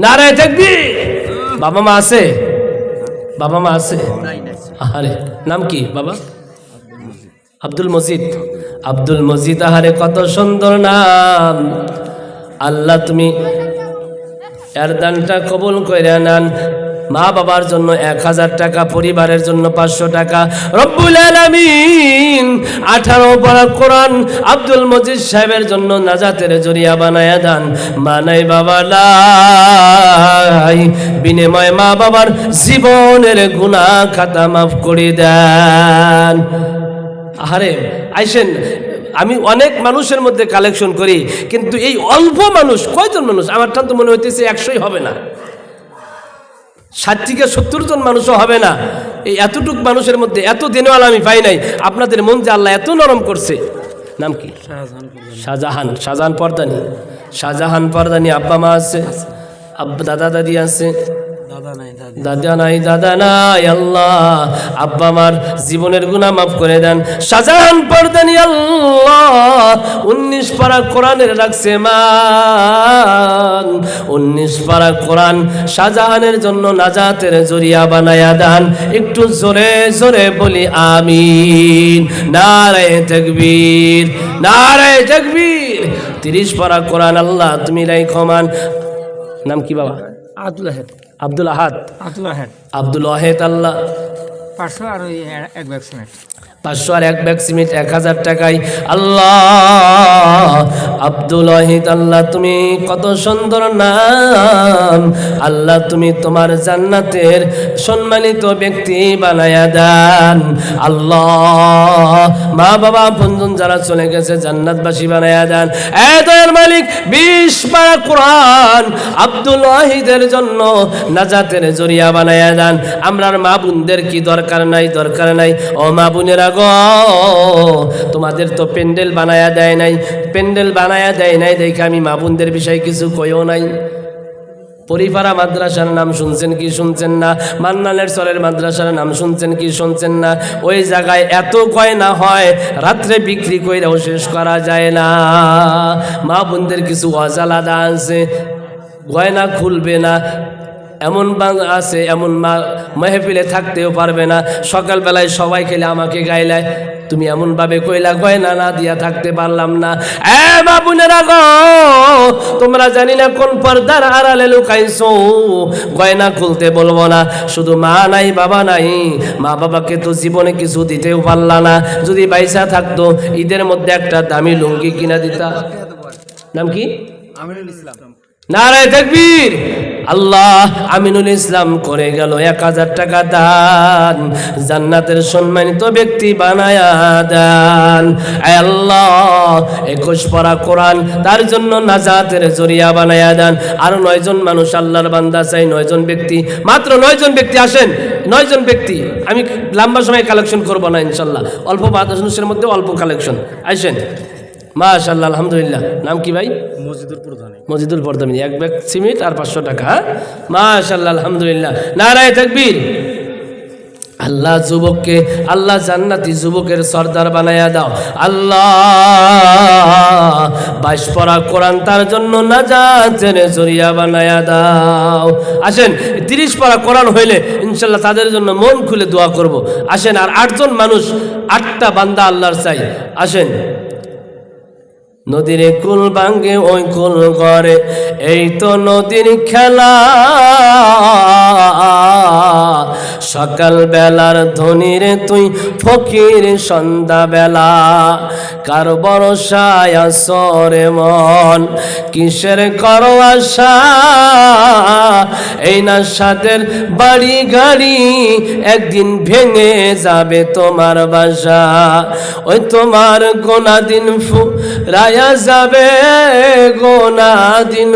নারায়ে তাকবীর। বাবা মা আছে? বাবা মা আছে? আরে নাম কি বাবা? আব্দুল মজিদ। আব্দুল মজিদ। আহারে কত সুন্দর নাম। আল্লাহ তুমি এর দানটা কবুল কইরা নেন। মা বাবার জন্য 1000 টাকা, পরিবারের জন্য 500 টাকা। রব্বুল আলামিন 18 পারা কোরআন আব্দুল মজিদ সাহেবের জন্য নাজাতের জরিয়া বানায়া দেন। মা নাই বাবা নাই, বিনিময়ে মা বাবার জীবনের গুনাহ খাতা মাফ করে দেন। আরে আইসেন, আমি অনেক মানুষের মধ্যে কালেকশন করি, কিন্তু এই অল্প মানুষ, কয়জন মানুষ, আমার তো মনে হইতেছে 100ই হবে না, 60 থেকে 70 জন মানুষও হবে না। এই এতটুক মানুষের মধ্যে এত দিনওয়ালা আমি পাই নাই। আপনাদের মন যে আল্লাহ এত নরম করছে। নাম কি? শাহজাহান। শাহজাহান পর্দানি। শাহজাহান পর্দানি আব্বা মা আছে, দাদা দাদি আছে? দাদা নাই, দাদা নাই। আল্লাহ আব্বা মার জীবনের গুনাহ মাফ করে দেন। শাহজাহান পর্দানি আল্লাহ 19 পারা কোরআনের রাখছে মান। 19 পারা কোরআন শাহজাহানের জন্য নাজাতের জরিয়া বানায়া দেন। একটু জোরে জোরে বলি আমিন। নারায়ে তাকবীর, নারায়ে তাকবীর। 30 পারা কোরআন আল্লাহ তুমি রাইখো মান। নাম কি বাবা? আব্দুল আহাদ। আব্দুল আহাদ। আব্দুল আহাদ। আব্দুল ওয়াহেদ আল্লাহ 500 আর ওই এক ব্যাগ সিমেন্ট। 500 আর 1 ব্যাগ সিমেন্ট 1000 টাকায়। আল্লাহ আব্দুল ওয়াহিদ আল্লাহ তুমি কত সুন্দর নাম। আল্লাহ তুমি তোমার জান্নাতের সম্মানিত ব্যক্তি বানায়া দেন। আল্লাহ মা বাবা বন্ধুন যারা চলে গেছে জান্নাতবাসী বানায়া দেন। এ দয়ার মালিক 20 পারা কোরআন আব্দুল ওয়াহিদের জন্য নাজাতের জরিয়া বানায়া দেন। আমরার মা বোনদের কি দরকার নাই? দরকার নাই। ও মা বোনেরা গো, তোমাদের তো প্যান্ডেল বানায়া দেয় নাই, প্যান্ডেল বানায়া দেয় নাই দেখে আমি মা বোনদের বিষয়ে কিছু কইও নাই। পরিপাড়া মাদ্রাসার নাম শুনছেন কি শুনছেন না? মান্নানের চরের মাদ্রাসার নাম শুনছেন কি শুনছেন না? ওই জায়গায় এত গয়না হয় রাত্রে বিক্রি কইরাও শেষ করা যায় না। মা বোনদের কিছু অজালাদা আছে, গয়না খুলবে না এমন আছে, এমন মা মেহফিলে থাকতেও পারবে না। সকালবেলায় সবাই খেলে আমাকে গাইলায়, তুমি এমনভাবে কইলা গয়না না দিয়া থাকতে পারলাম না। এ মা বোনেরা গো, তোমরা জানি না কোন পর্দার আড়ালে লুকাইছো। গয়না খুলতে বলবো না। শুধু মা নাই বাবা নাই, মা বাবাকে তো জীবনে কিছু দিতেও পারলা না। যদি বাইসা থাকতো ঈদের মধ্যে একটা দামি লুঙ্গি কিনা দিতা। নাম কি? আমিনুল ইসলাম। নারায়ে তাকবীর। আল্লাহ আমিনুল ইসলাম করে গেল 1000 টাকা দান। জান্নাতের সম্মানিত ব্যক্তি বানায়া দেন। আল্লাহ 21 পারা কোরআন তার জন্য নাজাতের জরিয়া বানায়া দেন। আর 9 জন মানুষ আল্লাহর বান্দা চাই, 9 জন ব্যক্তি, মাত্র 9 জন ব্যক্তি আসেন। 9 জন ব্যক্তি, আমি লম্বা সময় কালেকশন করব না ইনশাল্লাহ, অল্প মানুষের মধ্যে অল্প কালেকশন। আসেন মাশাআল্লাহ আলহামদুলিল্লাহ। নাম কি ভাই? মসজিদুল প্রধানী। মসজিদুল প্রধানী। 1 ব্যাগ সিমেন্ট আর 500 টাকা। মাশাআল্লাহ আলহামদুলিল্লাহ। নারায়ে তাকবীর। আল্লাহ যুবককে আল্লাহ জান্নাতি যুবকের সর্দার বানায়া দাও। আল্লাহ 22 পারা কোরআন তার জন্য নাজাতের জরিয়া বানায়া দাও। আসেন 30 পারা কোরআন হইলে ইনশাআল্লাহ তাদের জন্য মন খুলে দোয়া করব। আসেন আর 8 জন মানুষ, 8টা বান্দা আল্লাহর চাই। আসেন। নদীর কুল ভাঙ্গে ওই কুল করে, এই তো নদীর খেলা। সকাল বেলার ধনীর তুই ফকির সন্ধ্যা বেলা। কার ভরসায় আসরে মন, কিসের করো আশা? এই না সাদের বাড়ি গাড়ি, একদিন ভেঙে যাবে তোমার বাসা। ওই তোমার গোনা দিন রায়া যাবে, গোনা দিন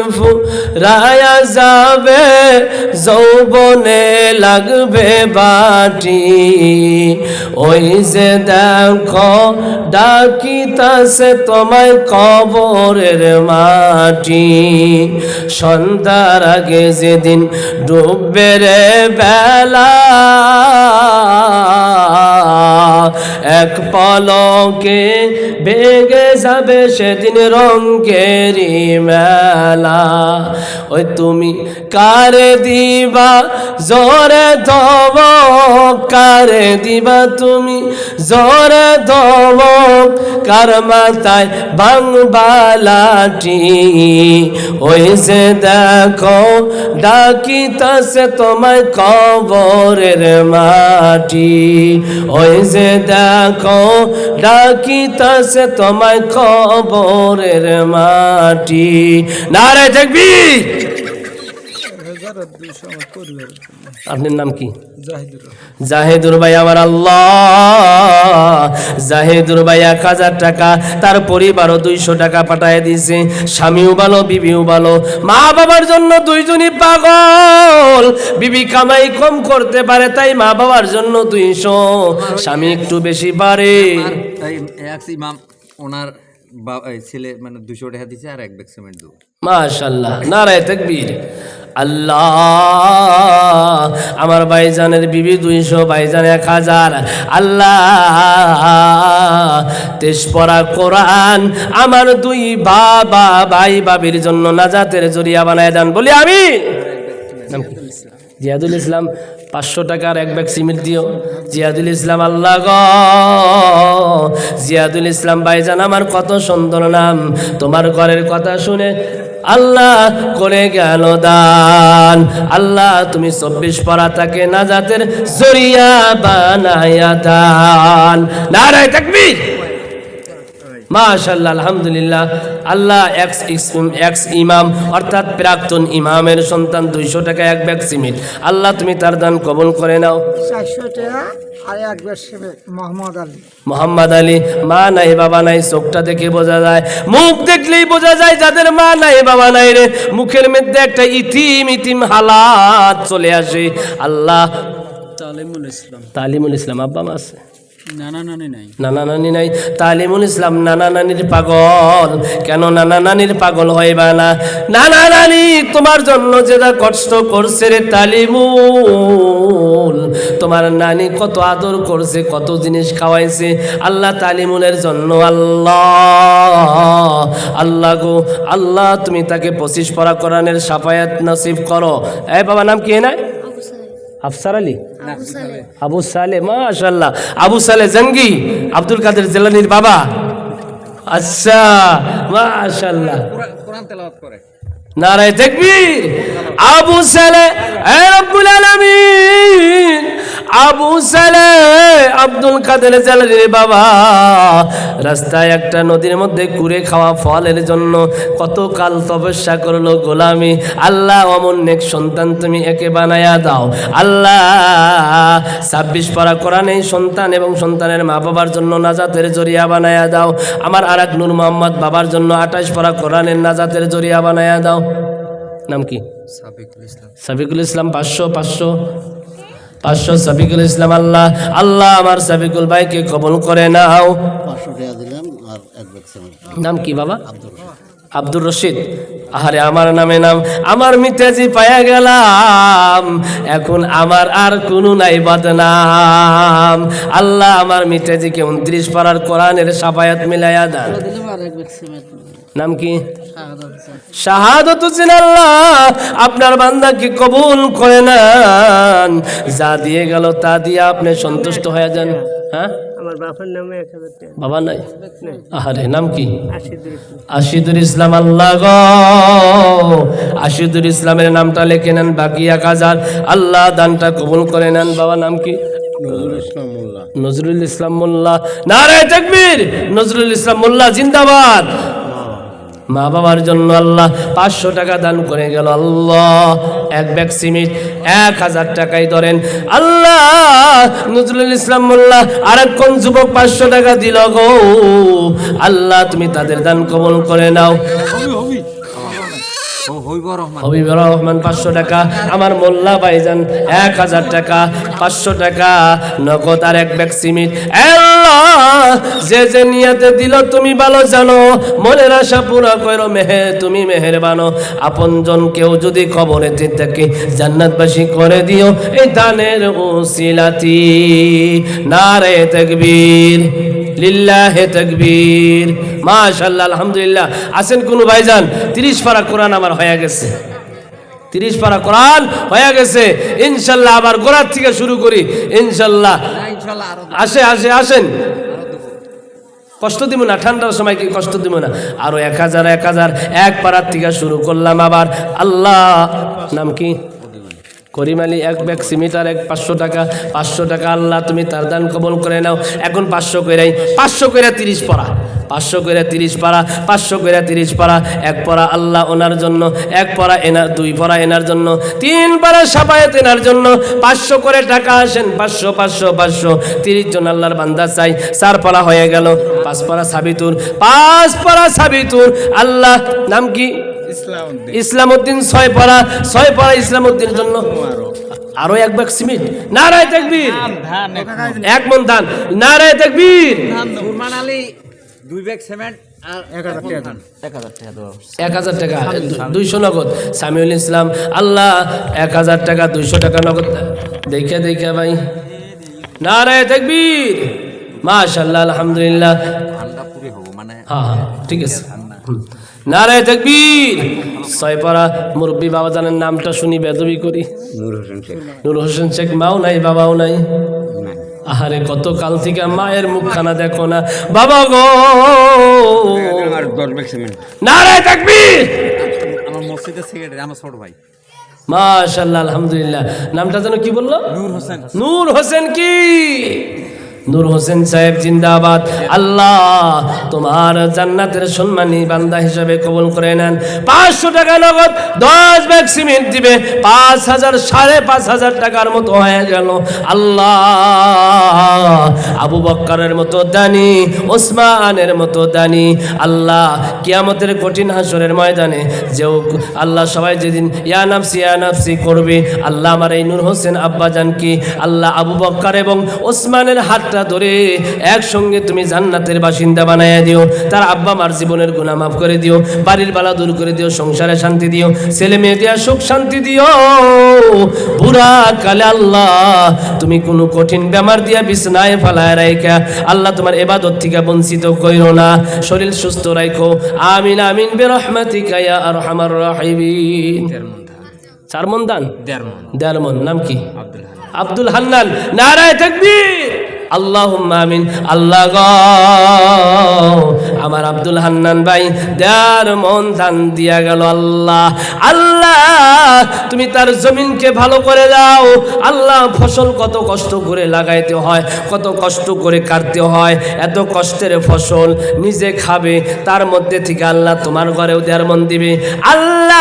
রায়া যাবে, যৌবনে লাগবে বাটি। ওই যে দেখো ডাকিতাছে তোমায় কবরের মাটি। সন্ধ্যার আগে যেদিন ডুববে রে বেলা, এক পলকে ভেঙে যাবে সেদিন রঙেরই মেলা। ওই তুমি কারে দিবা জোরে ধমক, কারে দিবা তুমি জোরে ধমক, কার মাথায় বাংবালাটি। ওই যে দেখো ডাকিতাছে তোমায় কবরের মাটি, ওই যে দেখো ডাকিতাছে তোমায় কবরের মাটি। নারে তাকবীর। আপনার নাম কি? জাহিদুর ভাই আমার আল্লাহ। জাহিদুর ভাই 1000 টাকা, তার পরিবারও 200 টাকা পাঠায় দিয়েছে। স্বামীও ভালো, বিবিও ভালো, মা বাবার জন্য দুইজনই পাগল। বিবি কামাই কম করতে পারে তাই মা বাবার জন্য 200, স্বামী একটু বেশি পারে। এক ইমাম ওনার ছেলে মানে 200 টাকা দিছে আর 1 ব্যাগ সিমেন্ট দেবো। মাশাআল্লাহ, নারায়ে তাকবীর। আল্লাহ, আমার ভাইজানের বিবি 200, ভাইজান 1000। আল্লাহ, 23 পড়া কোরআন আমার 2 বাবা ভাই বাবির জন্য নাজাতের জরিয়া বানায় দেন, বলি আমিন। নাম কি? জিয়াদুল ইসলাম। 500 টাকার 1 ব্যাগ সিমেন্ট দিও। জিয়াদুল ইসলাম। আল্লাহ গো, জিয়াদুল ইসলাম ভাইজান আমার কত সুন্দর নাম। তোমার ঘরের কথা শুনে আল্লাহ করে গেল দান। আল্লাহ তুমি 24 পারা তাকে নাজাতের জরিয়া বানায়া দান। নারায়ে তাকবীর। মাশাআল্লাহ, আলহামদুলিল্লাহ। আল্লাহ এক্স ইমাম অর্থাৎ প্রাক্তন ইমামের সন্তান 200 টাকা 1 ব্যাগ সিমেন্ট। আল্লাহ তুমি তার দান কবুল করে নাও। 400 টাকা আর 1 ব্যাগ সিমেন্ট। মোহাম্মদ আলী। মোহাম্মদ আলী। মা নাই বাবা নাই, চোখটা দেখে বোঝা যায়, মুখ দেখলেই বোঝা যায় যাদের মা নাই বাবা নাই রে, মুখের মধ্যে একটা ইতিম হালাত চলে আসে। আল্লাহ। তালিমুল ইসলাম আব্বা মা আছে? নানা নানি নাই। তালিমুল ইসলাম নানা নানির পাগল। কেন নানা নানির পাগল হইবা না? নানা নানি তোমার জন্য যেটা কষ্ট করছে রে তালিমুল, তোমার নানি কত আদর করছে, কত জিনিস খাওয়াইছে। আল্লাহ তালিমুলের জন্য আল্লাহ গো আল্লাহ তুমি তাকে 25 পারা কোরআনের শাফায়াত নসিব করো। এই বাবা নাম কি না? আফসার আলী, আবু সালে। মাশাআল্লাহ, আবু সালে জঙ্গি, আব্দুল কাদের জিলানীর বাবা। আচ্ছা, মাশাআল্লাহ, কোরআন তেলাওয়াত করে। নারায়ে তাকবীর। আবু সালে, হে রব্বুল আলামিন, আবু সালে আব্দুল কাদের জিলানীর বাবা রাস্তায় একটা নদীর মধ্যে কুড়ে খাওয়া ফলের জন্য কত কাল তপস্যা করলো, গোলামি। আল্লাহ অমন নেক সন্তান তুমি একে বানায়া দাও। আল্লাহ 26 পারা কোরআনে সন্তান এবং সন্তানের মা বাবার জন্য নাজাতের জরিয়া বানায়া দাও। আমার আরেক নূর মোহাম্মদ বাবার জন্য 28 পারা কোরআনের নাজাতের জরিয়া বানায়া দাও। নাম কি? সাবিকুল ইসলাম। 500 সাবিকুল ইসলাম। আল্লাহ আল্লাহ আমার সাবিকুল ভাইকে কবুল করে নাও। 500 টাকা দিলাম আর 1 ব্যাগ সিমেন্ট। নাম কি বাবা? আব্দুর রশিদ। আরে আমার নামে নাম, আমার মিতেজি পায়া গেলাম, এখন আমার আর কোনো নাই বদনাম। আল্লাহ আমার মিতেজিকে 29 পারার কোরআনের শাফায়াত মিলায়া দেন। নাম কি? শাহাদাত হোসেন। আল্লাহ আপনার বান্দাকে কবুল করে নেন, যা দিয়ে গেল তা দিয়ে আপনি সন্তুষ্ট হয়ে যান। হ্যাঁ, আমার বাবার নামে 1000 টাকা। বাবা নাই? আরে নাম কি? আশিদুর ইসলাম। আল্লাহ গো আশিদুর ইসলামের নামটা লিখে নেন, বাকি 1000 আল্লাহ দানটা কবুল করে নেন। বাবা নাম কি? নজরুল ইসলাম মোল্লা। নারায়ে তাকবীর। নজরুল ইসলাম মোল্লা জিন্দাবাদ। মা বাবার জন্য আল্লাহ 500 টাকা দান করে গেল। আল্লাহ 1 ব্যাগ সিমেন্ট 1000 টাকাই ধরেন। আল্লাহ নজরুল ইসলাম মোল্লা আরেক কোন যুবক 500 টাকা দিল গো। আল্লাহ তুমি তাদের দান কবুল করে নাও। ও হবিবুর রহমান হবিবুর রহমান 500 টাকা, আমার মোল্লা ভাইজান 1000 টাকা, 500 টাকা নগদ আর এক ব্যাগ সিমেন্ট। আল্লাহ যে যে নিয়তে দিল তুমি ভালো জানো, মনের আশা পুরা করো, তুমি মেহেরবানো। আপনজন কেউ যদি কবরেতে থাকে জান্নাতবাসী করে দিও এই দানের উসিলাতি। নারে তাকবীর, লিল্লাহে তাকবীর, মাশাআল্লাহ, আলহামদুলিল্লাহ। আছেন কোন ভাইজান? 30 পারা কোরআন আমার হয়ে গেছে, 30 পারা কোরআন হয়ে গেছে। ইনশাল্লাহ আবার গোড়ার থেকে শুরু করি ইনশাল্লাহ। ইনশাআল্লাহ আরো আসেন, কষ্ট দিব না, ঠান্ডার সময় কি কষ্ট দিব না। আরো 1000 এক পারার থেকে শুরু করলাম আবার। আল্লাহ নাম কি? করিম আলী, এক ব্যাগ সিমেন্ট আর 500 টাকা, 500 টাকা। আল্লাহ তুমি তার দান কবুল করে নাও। এখন 500 কইরাই, 500 কইরা 30 পারা, 500 কইরা 30 পারা, 500 কইরা 30 পারা। এক পারা আল্লাহ ওনার জন্য, এক পারা এনার, 2 পারা এনার জন্য, 3 পারা সাফায়াত এনার জন্য। 500 করে টাকা আসেন, 500 500 500, 30 জন আল্লাহর বান্দা চাই। 4 পারা হয়ে গেল, 5 পারা সাবিতুর, 5 পারা সাবিতুর। আল্লাহ নাম কি? ইসলামউদ্দিন 6 পারা, 6 পারা ইসলামউদ্দিনের জন্য। আরো এক ব্যাগ সিমেন্ট। নারায়ে তাকবীর, 1 মন ধান। নারায়ে তাকবীর। সুরমান আলী 2 ব্যাগ সিমেন্ট আর 1000 টাকা। 1000 টাকা, 200 নগদ। সামিউল ইসলাম, আল্লাহ 1000 টাকা, 200 টাকা নগদ। দেখে ভাই, নারায়ে তাকবীর, মাশাআল্লাহ, আলহামদুলিল্লাহ। ঠান্ডা পুরি হবো মানে হ্যাঁ ঠিক আছে। নারায়ে তাকবীর। 6 পারা মুরব্বী বাবা জানেন, নামটা শুনি বেদবি করি। নূর হোসেন শেখ, মাও নাই বাবাও নাই। আহারে কত কাল থেকে মায়ের মুখখানা দেখো না বাবা গো। নারায়ে তাকবীর। আমার মসজিদের সেক্রেটারি, আমার ছোট ভাই। মাশাআল্লাহ, আলহামদুলিল্লাহ। নামটা যেন কি বললো? নূর হোসেন। নূর হোসেন কি? নূর হোসেন সাহেব জিন্দাবাদ। আল্লাহ তোমার জান্নাতের সম্মানী বান্দা হিসাবে কবুল করে নেন। 500 টাকা নগদ, 10 ব্যাগ সিমেন্ট দিবে, 5000, 5500 টাকার মতো হয়ে গেল। আল্লাহ আবু বক্করের মতো দানি, ওসমানের মতো দানি। আল্লাহ কিয়ামতের কঠিন হাসরের ময়দানে যেও আল্লাহ সবাই যেদিন ইয়া নাফসি করবে, আল্লাহ আমার এই নূর হোসেন আব্বাজান কি আল্লাহ আবু বক্কর এবং ওসমানের হাতটা ধরে একসঙ্গে তুমি জান্নাতের বাসিন্দা বানাইয়া দিও। তার আব্বা মার জীবনের গুনাহ মাফ করে দিও, বাড়ির বালা দূর করে দিও, সংসারে শান্তি দিও, ছেলে মেয়ে দিয়া সুখ শান্তি দিও। বুড়া কালে আল্লাহ তুমি কোনো কঠিন বেমার দিয়া বিছনায় ফালায় রাইখা আল্লাহ তোমার ইবাদত থেকে বঞ্চিত কইরো না, শরীর সুস্থ রাখো। আমিন আমিন বিরহমাতিকা ইয়া আরহামার রাহিমিন। 4 মন দান, 1.5 মন। নাম কি? আব্দুল হান্নান। নারায়ে তাকবীর, আল্লাহুম্মা আমিন। আল্লাহ গো আমার আব্দুল হান্নান ভাই 1.5 মন ধান দিয়া গেল। আল্লাহ তুমি তার জমিনকে ভালো করে দাও। আল্লাহ ফসল কত কষ্ট করে লাগাইতে হয়, কত কষ্ট করে কাটতে হয়, এত কষ্টের ফসল নিজে খাবে, তার মধ্যে থেকে আল্লাহ তোমার ঘরেও 1.5 মন দিবে। আল্লাহ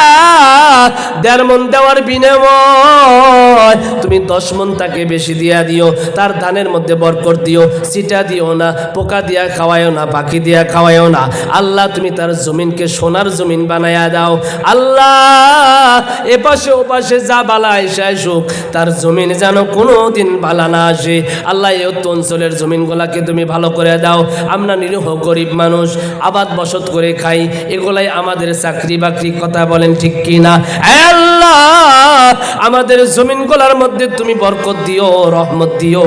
1.5 মন দেওয়ার বিনিময় তুমি 10 মন তাকে বেশি দিয়া দিও। তার ধানের মধ্যে বরকত দিও, সিটা দিও না, পোকা দিয়া খাওয়ায়ও না, পাখি দিয়া খাওয়ায়ও না। আল্লাহ তুমি তার জমিনকে সোনার জমিন বানায়া দাও। আল্লাহ এপাশে ওপাশে যা বালা এসে আসুক, তার জমিন যেন কোনো দিন বালা না আসে। আল্লাহ এই অঞ্চলের জমিনগুলাকে তুমি ভালো করে দাও। আমরা নিরীহ গরিব মানুষ, আবাদ বসত করে খাই, এগুলাই আমাদের চাকরি বাকরি, কথা বলেন ঠিক কি না? আল্লাহ আমাদের জমিনগুলার মধ্যে তুমি বরকত দিও, রহমত দিও,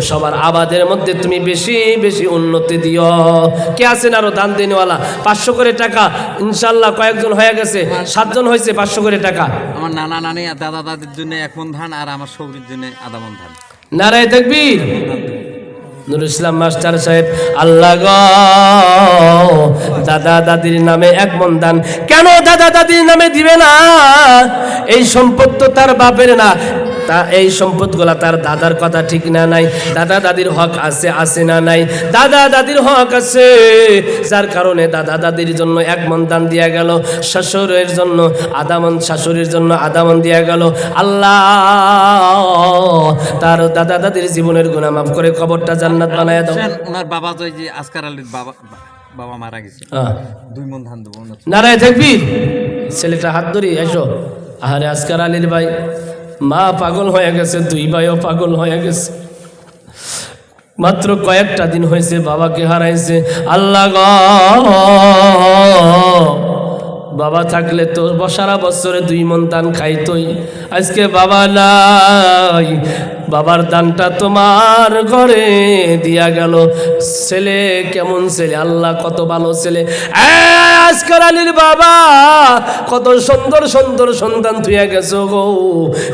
সবার আবাদের মধ্যে তুমি বেশি বেশি উন্নতি দিও। কে আছেন আরো দান দেনওয়ালা? 500 করে টাকা ইনশাল্লাহ কয়েকজন হয়ে গেছে, 7 জন হয়েছে 500 করে টাকা। আমার নানা নানি আর দাদা দাদির জন্য 1 মন ধান আর আমার সবরির জন্য 1/2 মন ধান। নারায়ে তাকবীর। নুরুল ইসলাম মাস্টার সাহেব, আল্লাহ গো দাদা দাদির নামে 1 মন দান। কেন দাদা দাদির নামে দিবে না? এই সম্পদ তো তার বাপের না, তা এই সম্পদগুলা তার দাদার কথা ঠিক না নাই? দাদা দাদির হক আছে না নাই? দাদা দাদির হক আছে, যার কারণে দাদা দাদির জন্য 1 মন দান দিয়া গেল, শাশুড়ের জন্য 1/2 মন, শাশুড়ির জন্য 1/2 মন দিয়া গেল। আল্লাহ তার দাদা দাদির জীবনের গুনাহ মাফ করে কবরটা জান্নাত বানায় দাও। ওনার বাবা তো এই যে আসকার আলীর বাবা বাবা মারা গেছে, হ্যাঁ 2 মণ ধান দেবো। নারায় তাকবীর। ছেলেটা হাত ধরি এসো। আহারে আজকার আলীর ভাই মা পাগল হয়ে গেছে, 2 ভাইও পাগল হয়ে গেছে। মাত্র কয়েকটা দিন হয়েছে বাবাকে হারাইছে। আল্লাহ গো, বাবা থাকলে তো সারা বছরে 2 মণ ধান খাইতই। আজকে বাবা নাই, বাবার দানটা তোমার ঘরে দিয়া গেল। ছেলে কেমন ছেলে, আল্লাহ কত ভালো ছেলে। আজকার আলীর বাবা কত সুন্দর সুন্দর সন্তান থুইয়া গেছো গো।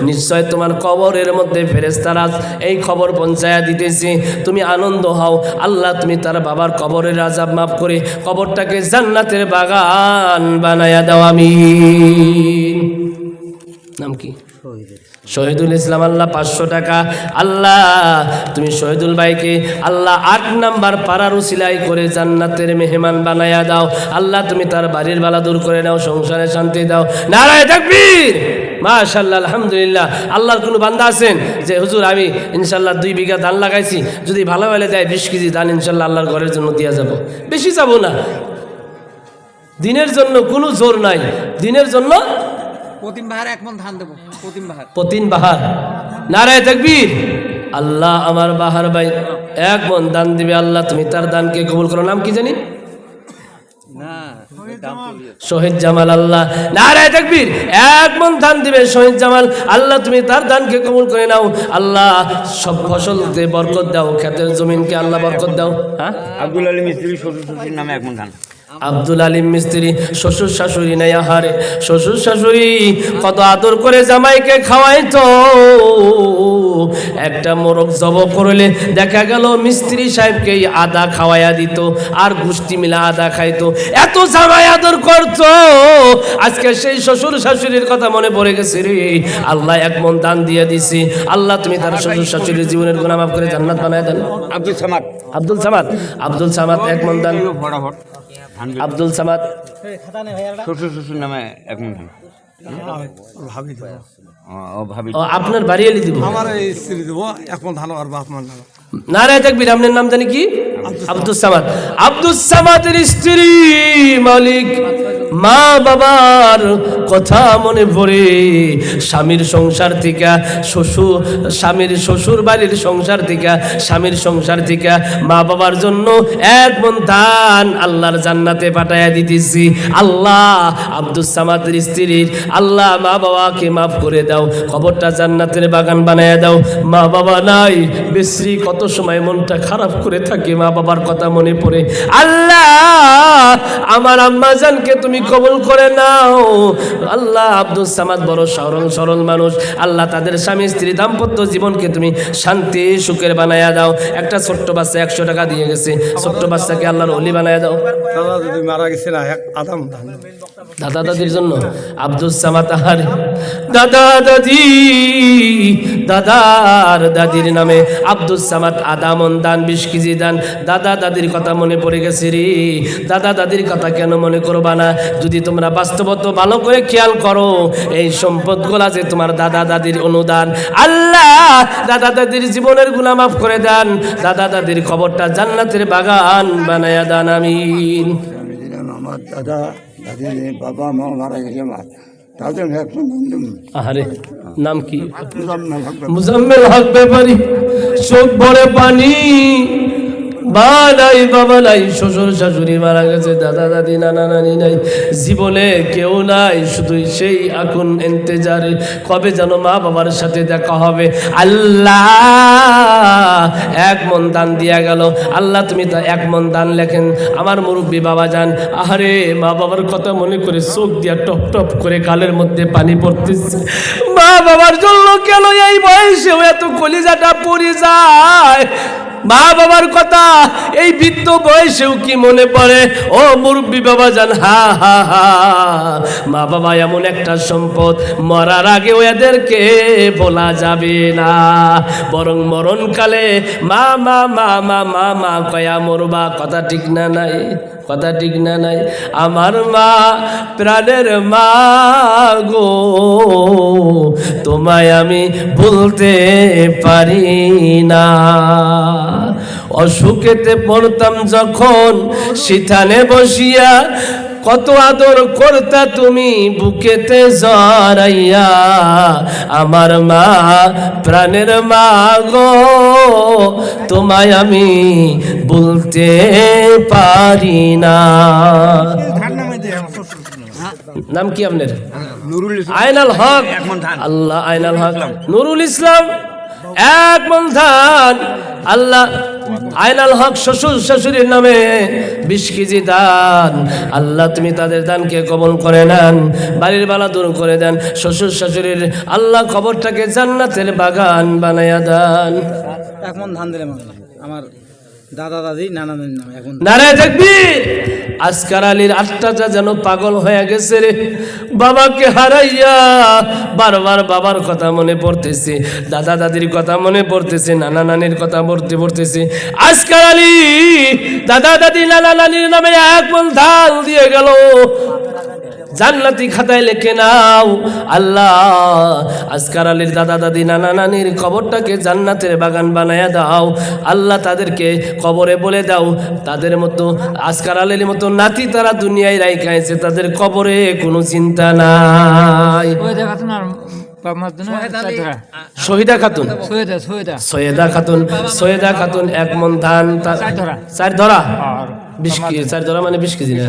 নিশ্চয় তোমার কবরের মধ্যে ফেরেশতারা এই খবর পৌঁছায়া দিতেছি, তুমি আনন্দ হও। আল্লাহ তুমি তার বাবার কবরের আযাব মাফ করে কবরটাকে জান্নাতের বাগান বানায়া দাও, আমিন। নাম কি? শহীদুল ইসলাম। আল্লাহ 500 টাকা। আল্লাহ তুমি শহীদুল ভাইকে আল্লাহ 8 নাম্বার পাড়ার উসিলাই করে জান্নাতের মেহমান বানায়া দাও। আল্লাহ তুমি তার বাড়ির বালা দূর করে নাও, সংসারে শান্তি দাও। নারায়ে তাকবীর। মাশাআল্লাহ, আলহামদুলিল্লাহ। আল্লাহর কোনো বান্দা আছেন যে হুজুর আমি ইনশাআল্লাহ 2 বিঘা ধান লাগাইছি, যদি ভালো ভালো দেয় 20 কেজি ধান ইনশাআল্লাহ আল্লাহর ঘরের জন্য দিয়া যাব। বেশি যাব না, দিনের জন্য কোনো জোর নাই, দিনের জন্য প্রতিম বাহার 1 মণ ধান দেবো। প্রতিন বাহার। নারায়ে তাকবীর। আল্লাহ আমার বাহার ভাই 1 মণ দান দিবে। আল্লাহ তুমি তার দানকে কবুল করো। নাম কি জানি? শহীদ জামাল। আল্লাহ নারায়ে তাকবীর। 1 মণ ধান দিবে শহীদ জামাল। আল্লাহ তুমি তার দানকে কবুল করে নাও। আল্লাহ সব ফসলতে বরকত দাও, ক্ষেতের জমিনকে আল্লাহ বরকত দাও। হ্যাঁ, আব্দুল আলী মিস্ত্রি শ্বশুর শ্বশুর নামে 1 মণ ধান। আব্দুল আলিম মিস্ত্রি শ্বশুর শাশুড়ি নাই। আহারে শ্বশুর শাশুড়ি কত আদর করে জামাইকে খাওয়াইতো। একটা মোরগ জব করলে দেখা গেল মিস্ত্রি সাহেবকে আদা খাওয়াইয়া দিত, আর গোষ্ঠী মিলা আদা খাইতো। এত জামাই আদর করতো। আজকে সেই শ্বশুর শাশুড়ির কথা মনে পড়ে গেছে রে। আল্লাহ 1 মণ দান দিয়ে দিছি। আল্লাহ তুমি তার শ্বশুর শাশুড়ির জীবনের গুনাহ মাফ করে জান্নাত বানায় দেন। আব্দুল সামাদ। আব্দুল সামাদ। আব্দুল সামাদ 1 মণ দান। ফটাফট ধান দিবে। আব্দুল সামাদ শ্বশুর শ্বশুর নামে 1 মণ ধান। ও ভাবি ও আপনার বাড়ি এলি দিব। আমার এই স্ত্রী দেবো 1 মণ ধান আর বাপ মার নাম। নারায়ে তাকবীর। আপনার নাম জানি কি? আব্দুল সামাদ। আব্দুল সামাদের স্ত্রী মালিক মা বাবার কথা মনে পড়ে। স্বামীর সংসার থেকে স্বামীর শ্বশুর বাড়ির সংসার থেকে, স্বামীর সংসার থেকে মা বাবার জন্য 1 মণ ধান আল্লাহর জান্নাতে পাঠাইয়া দিতেছি। আল্লাহ আব্দুল সামাদের স্ত্রীর আল্লাহ মা বাবাকে মাফ করে দাও, কবরটা জান্নাতের বাগান বানায়া দাও। মা বাবা নাই, বেশ্রী কত সময় মনটা খারাপ করে থাকে, মা বাবার কথা মনে পড়ে। আল্লাহ আমার আম্মা জানকে তুমি কবুল করে নাও। আল্লাহ আব্দুল সামাদ বড় সরল মানুষ। আল্লাহ তাদের স্বামী স্ত্রী দাম্পত্য জীবনকে তুমি শান্তি সুখের বানায়া দাও। একটা ছোট্ট বাচ্চা 100 টাকা দিয়ে গেছে, ছোট্ট বাচ্চাকে আল্লাহর ওলি বানায়া দাও। দাদা যদি মারা গেছে না 1 আদাম ধান। দাদা দাদির জন্য আব্দুল সামাদ। আহারে দাদা দাদি, দাদার দাদির নামে আব্দুল সামাদ আধা মণ দান, 20 কেজি দান। দাদা দাদির কথা মনে পড়ে গেছে রে। দাদা দাদির কথা কেন মনে করবা না? যদি তোমরা বাস্তবত ভালো করে খেয়াল করো, এই সম্পদগুলা যে তোমার দাদা দাদির অনুদান। আল্লাহ দাদা দাদির জীবনের গুনাহ মাফ করে দেন, দাদা দাদির কবরটা জান্নাতের বাগান বানায়া দান, আমিন। আমার দাদা দাদি বাবা মা মারা গেছে, আমার তাদের 1 মণ ধান দেবো। আহারে নাম কি? মুজাম্মেল হক। মুজাম্মেল হক ব্যাপারী। চোখ ভরে পানি। মা নাই, বাবা নাই, শ্বশুর শাশুড়ি মারা গেছে, দাদা দাদি নানা নানি নাই, জীবনে কেউ নাই, শুধু সেই আকুন ইন্তেজারে কবে যেন মা বাবার সাথে দেখা হবে। আল্লাহ 1 মণ দান দিয়া গেল। আল্লাহ তুমি তা 1 মণ দান লেখেন আমার মুরব্বী বাবা যান। আহারে মা বাবার কথা মনে করে চোখ দিয়া টপ টপ করে গালের মধ্যে পানি পড়তেছে। মা বাবার জন্য কেন এই বয়সেও এত কলিজাটা পড়ে যায়? মা বাবার কথা এই বৃদ্ধ বয়সেও কি মনে পড়ে? ও মুরব্বী বাবা জান, হা হা হা, মা বাবা এমন একটা সম্পদ, মরার আগে এদেরকে বলা যাবে না, বরং মরণকালে মা মা মা মা মা মা কয়া মরবা। কথা ঠিক না নাই? কথা ঠিক না নাই? আমার মা প্রাণের মা গো, তোমায় আমি ভুলতে পারি না। অসুখেতে পড়তাম যখন সিথানে বসিয়া, কত আদর করতা তুমি বুকেতে জড়াইয়া। আমার মা প্রাণের মা গো, তোমায় আমি বলতে পারি না। নাম কি আপনার? আইনাল হক। আল্লাহ আইনাল হক নুরুল ইসলাম এক মন ধান। আল্লাহ আইনাল হক শ্বশুর শাশুড়ির নামে 20 কেজি দান। আল্লাহ তুমি তাদের দানকে কবুল করে নেন, বাড়ির বালা দূর করে দেন। শ্বশুর শাশুড়ির আল্লাহ কবরটাকে জান্নাতের বাগান বানায়া দেন। এক মন ধান দিলাম আমার দাদা দাদি নানা নানির নামে। এখন নারায়ে তাকবীর। আসকার আলীর আত্মাটা যেন পাগল হয়ে গেছে রে, বাবাকে হারাইয়া বারবার বাবার কথা মনে পড়তেছে, দাদা দাদির কথা মনে পড়তেছে, নানা নানির কথা পড়তেছে। আসকার আলী দাদা দাদি নানা নানির নামে 1 মণ ধান দিয়ে গেল, জান্নাতি খাতায় লিখে নাও। আল্লাহ আসকার আলীর দাদা দাদি নানা নানির কবরটাকে জান্নাতের বাগান বানায়া দাও। আল্লাহ তাদেরকে কবরে বলে দাও, তাদের মতো আসকার আলীর মতো নাতি তারা দুনিয়ায় রাইখাইছে, তাদের কবরে কোনো চিন্তা নাই। শহীদা খাতুন, সৈয়দা খাতুন, সৈয়দা খাতুন 1 মণ ধান, 4 ধরা 20 কেজি, 4 ধরা মানে 20 কেজি না,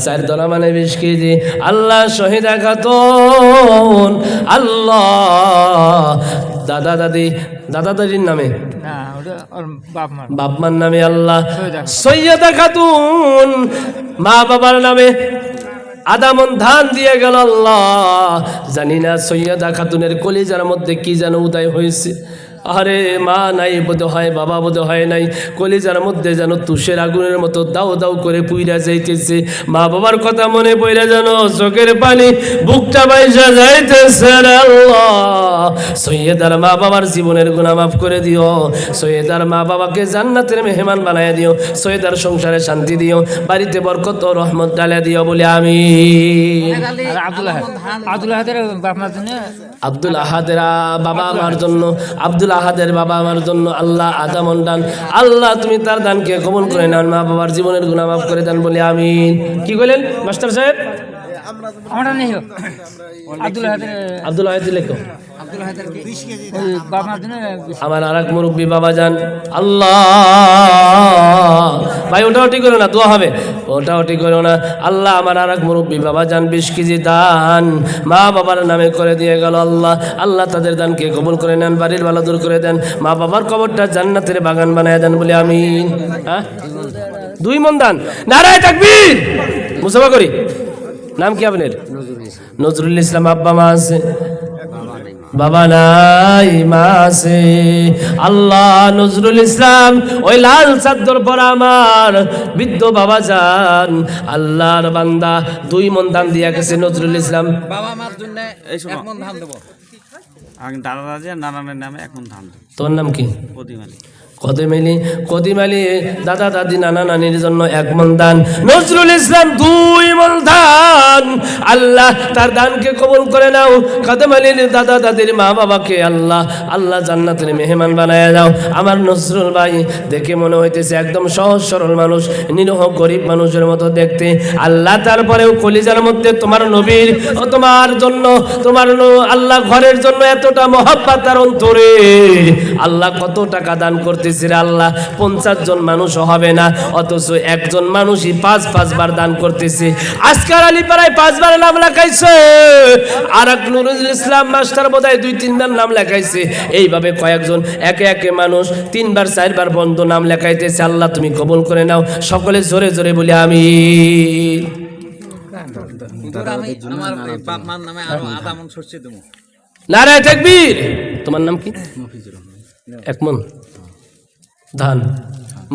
4 ধরা মানে 20 কেজি। আল্লাহ শহীদা খাতুন, আল্লাহ দাদা দাদির নামে, বাপমার নামে আল্লাহ সৈয়দা খাতুন, মা বাবার নামে আধা মণ ধান দিয়ে গেল। আল্লাহ জানি না সৈয়দা খাতুনের কলিজার মধ্যে কি যেন উদয় হয়েছে। আরে মা নাই বোধ হয়, বাবা বোধ হয় নাই, কলিজার মধ্যে যেন তুষের আগুনের মতো দাও দাও করে পুইরা যাইতেছে। মা বাবার কথা মনে পড়ে যেন চোখের পানি বুকটা বাইসা যাইতেছে। আল্লাহ সৈয়দার মা বাবার জীবনের গুনাহ মাফ করে দিও, সৈয়দার মা বাবাকে জান্নাতের মেহমান বানায় দিও, সৈয়দার সংসারে শান্তি দিও, বাড়িতে বরকত ও রহমত ডালে দিও বলে আমি। আব্দুল আহাদের বাবা আমার জন্য, আব্দুল আহাদের বাবা আমার জন্য আল্লাহ আধা মণ দান। আল্লাহ তুমি তার দানকে কবুল করে নেন, মা বাবার জীবনের গুনাহ মাফ করে দেন বলে আমিন। কি কইলেন মাস্টার সাহেব? আব্দুল আহাদ লেখো। আমার আর এক মুরব্বী বাবা যান। আল্লাহ ভাই ওটাও ঠিক করো না, দোয়া হবে, ওটাও ঠিক করো না। আল্লাহ আমার আর এক মুরব্বী বাবা যান 20 কেজি দান মা বাবার নামে করে দিয়ে গেল। আল্লাহ আল্লাহ তাদের দানকে কবুল করে নেন, বাড়ির বালা দূর করে দেন, মা বাবার কবরটা জান্নাতের বাগান বানায় দেন বলে আমিন। হ্যাঁ 2 মণ দান। নারায়ে তাকবীর। মুসাফা করি। নাম কি আপনার? নজরুল ইসলাম। আব্বা মা আছে? বাবা নাই, মা আছে। আল্লাহ নজরুল ইসলাম ওই লাল চাদর পরা আমার বৃদ্ধ বাবা যান, আল্লাহর বান্দা 2 মণ ধান দিয়া গেছে নজরুল ইসলাম। বাবা মার জন্য 1 মণ ধান দেবো। দাদা দাদি আর নানানের নামে এখন ধান। তোর নাম কি? প্রতিমালি। কদিমালি দাদা দাদি নানা নানির জন্য 1 মণ দান। নজরুল ইসলাম 2 মণ ধান। আল্লাহ তার দানকে কবুল করে নাও। কদিমালির দাদা দাদির মা বাবাকে আল্লাহ আল্লাহ জান্নাতের মেহমান বানায় দাও। আমার নজরুল ভাই দেখে মনে হইতেছে একদম সহজ সরল মানুষ, নিরহ গরিব মানুষের মতো দেখতে। আল্লাহ তারপরেও কলিজার মধ্যে তোমার নবীর ও তোমার জন্য তোমার আল্লাহ ঘরের জন্য এতটা মহব্বত তার অন্তরে। আল্লাহ কত টাকা দান করতে আল্লাহ 50 জন মানুষ হবে না, অথচ একজন মানুষই 5 বার দান করতেছে। আসকার আলী পাড়ায় 5 বার নাম লেখাইছে, আর এক নুরুল ইসলাম মাস্টার বোধহয় 2-3 বার নাম লেখাইছে। এইভাবে কয়েকজন একে একে মানুষ 3 বার 4 বার বন্ধ নাম লেখাইতেছে। আল্লাহ তুমি কবুল করে নাও। সকলে জোরে জোরে বলি আমিন। আমার বাপ মার নামে আরো আধা মণ সরষে দেবো। নারায়ে তাকবীর। তোমার নাম কি? 1 মণ ধান।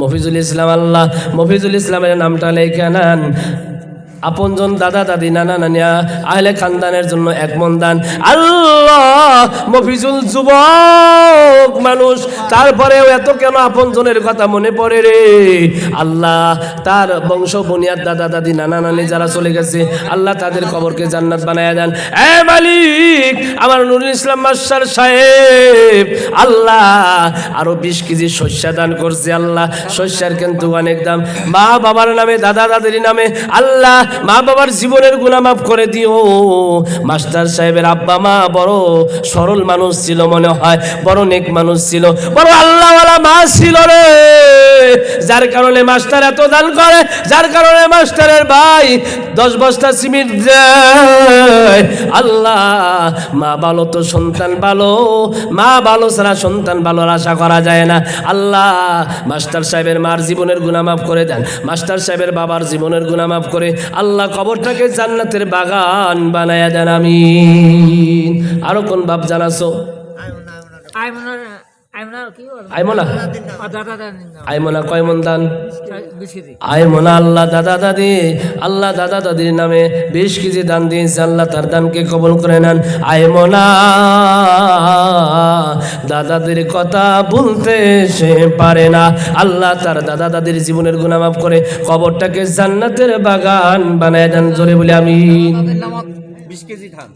মফিজুল ইসলাম। আল্লাহ মফিজুল ইসলামের নামটা লেখা নেন। আপনজন দাদা দাদি নানা নানিয়া আহলে খানদানের জন্য 1 মন দান। আল্লাহ মফিজুল যুবক মানুষ, তারপরেও এত কেন আপনজনের কথা মনে পড়ে রে আল্লাহ। তার বংশ বুনিয়াদ দাদা দাদি নানা নানি যারা চলে গেছে আল্লাহ তাদের কবরকে জান্নাত বানায়া দেন। এ মালিক আমার নুরুল ইসলাম মাস্টার সাহেব আল্লাহ আরো 20 কেজি শস্য দান করছে আল্লাহ। শস্যের কিন্তু অনেক দাম। মা বাবার নামে দাদা দাদির নামে আল্লাহ মা বাবার জীবনের গুনাহ মাফ করে দিও। মাস্টার সাহেবের আব্বা মা বড় সরল মানুষ ছিল মনে হয়, বড় নেক মানুষ ছিল, বড় আল্লাহওয়ালা মা ছিল রে, যার কারণে মাস্টার এত দান করে, যার কারণে মাস্টারের ভাই 10 বস্তা সিমেন্ট দেয়। আল্লাহ মা ভালো তো সন্তান ভালো, মা ভালো ছাড়া সন্তান ভালোর আশা করা যায় না। আল্লাহ মাস্টার সাহেবের মার জীবনের গুনাহ মাফ করে দেন, মাস্টার সাহেবের বাবার জীবনের গুনাহ মাফ করে আল্লাহ কবরটাকে জান্নাতের বাগান বানায়া দেন আমিন। আরো কোন বাপ জানাছো? আইমনা আইমনা কয় মন দান? আইমনা আল্লাহ দাদা দাদি, আল্লাহ দাদা দাদির নামে 20 কেজি দান দিয়েছে আল্লাহ তার দানকে কবুল করে নেন। আইমনা দাদাদের কথা বলতে সে পারে না, আল্লাহ তার দাদা দাদির জীবনের গুনাহ মাফ করে কবরটাকে জান্নাতের বাগান বানায় দেন। জোরে বলি আমিন। 20 কেজি ধান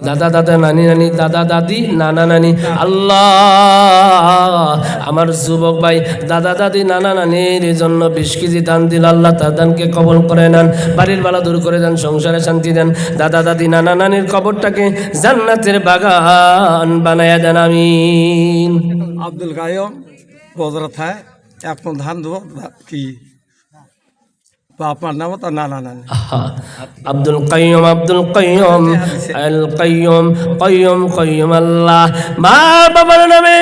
দাদা দাদা নানি নানি দাদা দাদি নানা নানি আল্লাহ আমার যুবক ভাই দাদা দাদি নানা নানির জন্য 20 কেজি দান দিল আল্লাহ তার দানকে কবুল করে নেন, বাড়ির বালা দূর করে দেন, সংসারে শান্তি দেন। দাদা দাদি নানা নানির কবরটাকে জান্নাতের বাগান বানায়া দেন আমিন। আব্দুল কাইয়ুম বজরা থায় 1 মন ধান দেবো কি আপনার নাম তার নানা নানি। আব্দুল কাইয়ুম আব্দুল কাইয়ুম আল কাইয়ুম কাইয়ুম কাইয়ুম আল্লাহ মা বাবার নামে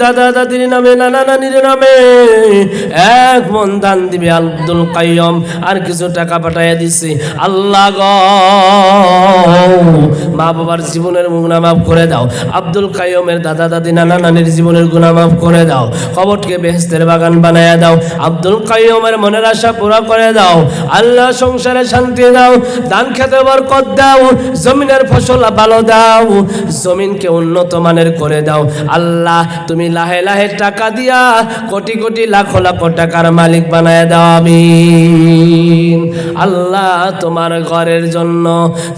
দাদা দাদির নামে নানা নানির নামে 1 মন দান দিবে আব্দুল কাইয়ুম, আর কিছু টাকা পাঠাইয়া দিছে আল্লাহ গো মা বাবার জীবনের গুনাহ মাফ করে দাও, আব্দুল কাইয়ুমের দাদা দাদি নানা নানির জীবনের গুনাহ মাফ করে দাও, কবরকে বেহেশতের বাগান বানায়া দাও, আব্দুল কাইয়ুমের মনের আশা পুরা করে দাও আল্লাহ, সংসারে শান্তি দাও, ধান খেতে বরকত দাও, জমিনের ফসল ভালো দাও, জমিনকে উন্নত মানের করে দাও আল্লাহ। তুমি লাহে লাহে টাকা দিয়া কোটি কোটি লাখ লাখ টাকার মালিক বানায় দাও আমিন। আল্লাহ তোমার ঘরের জন্য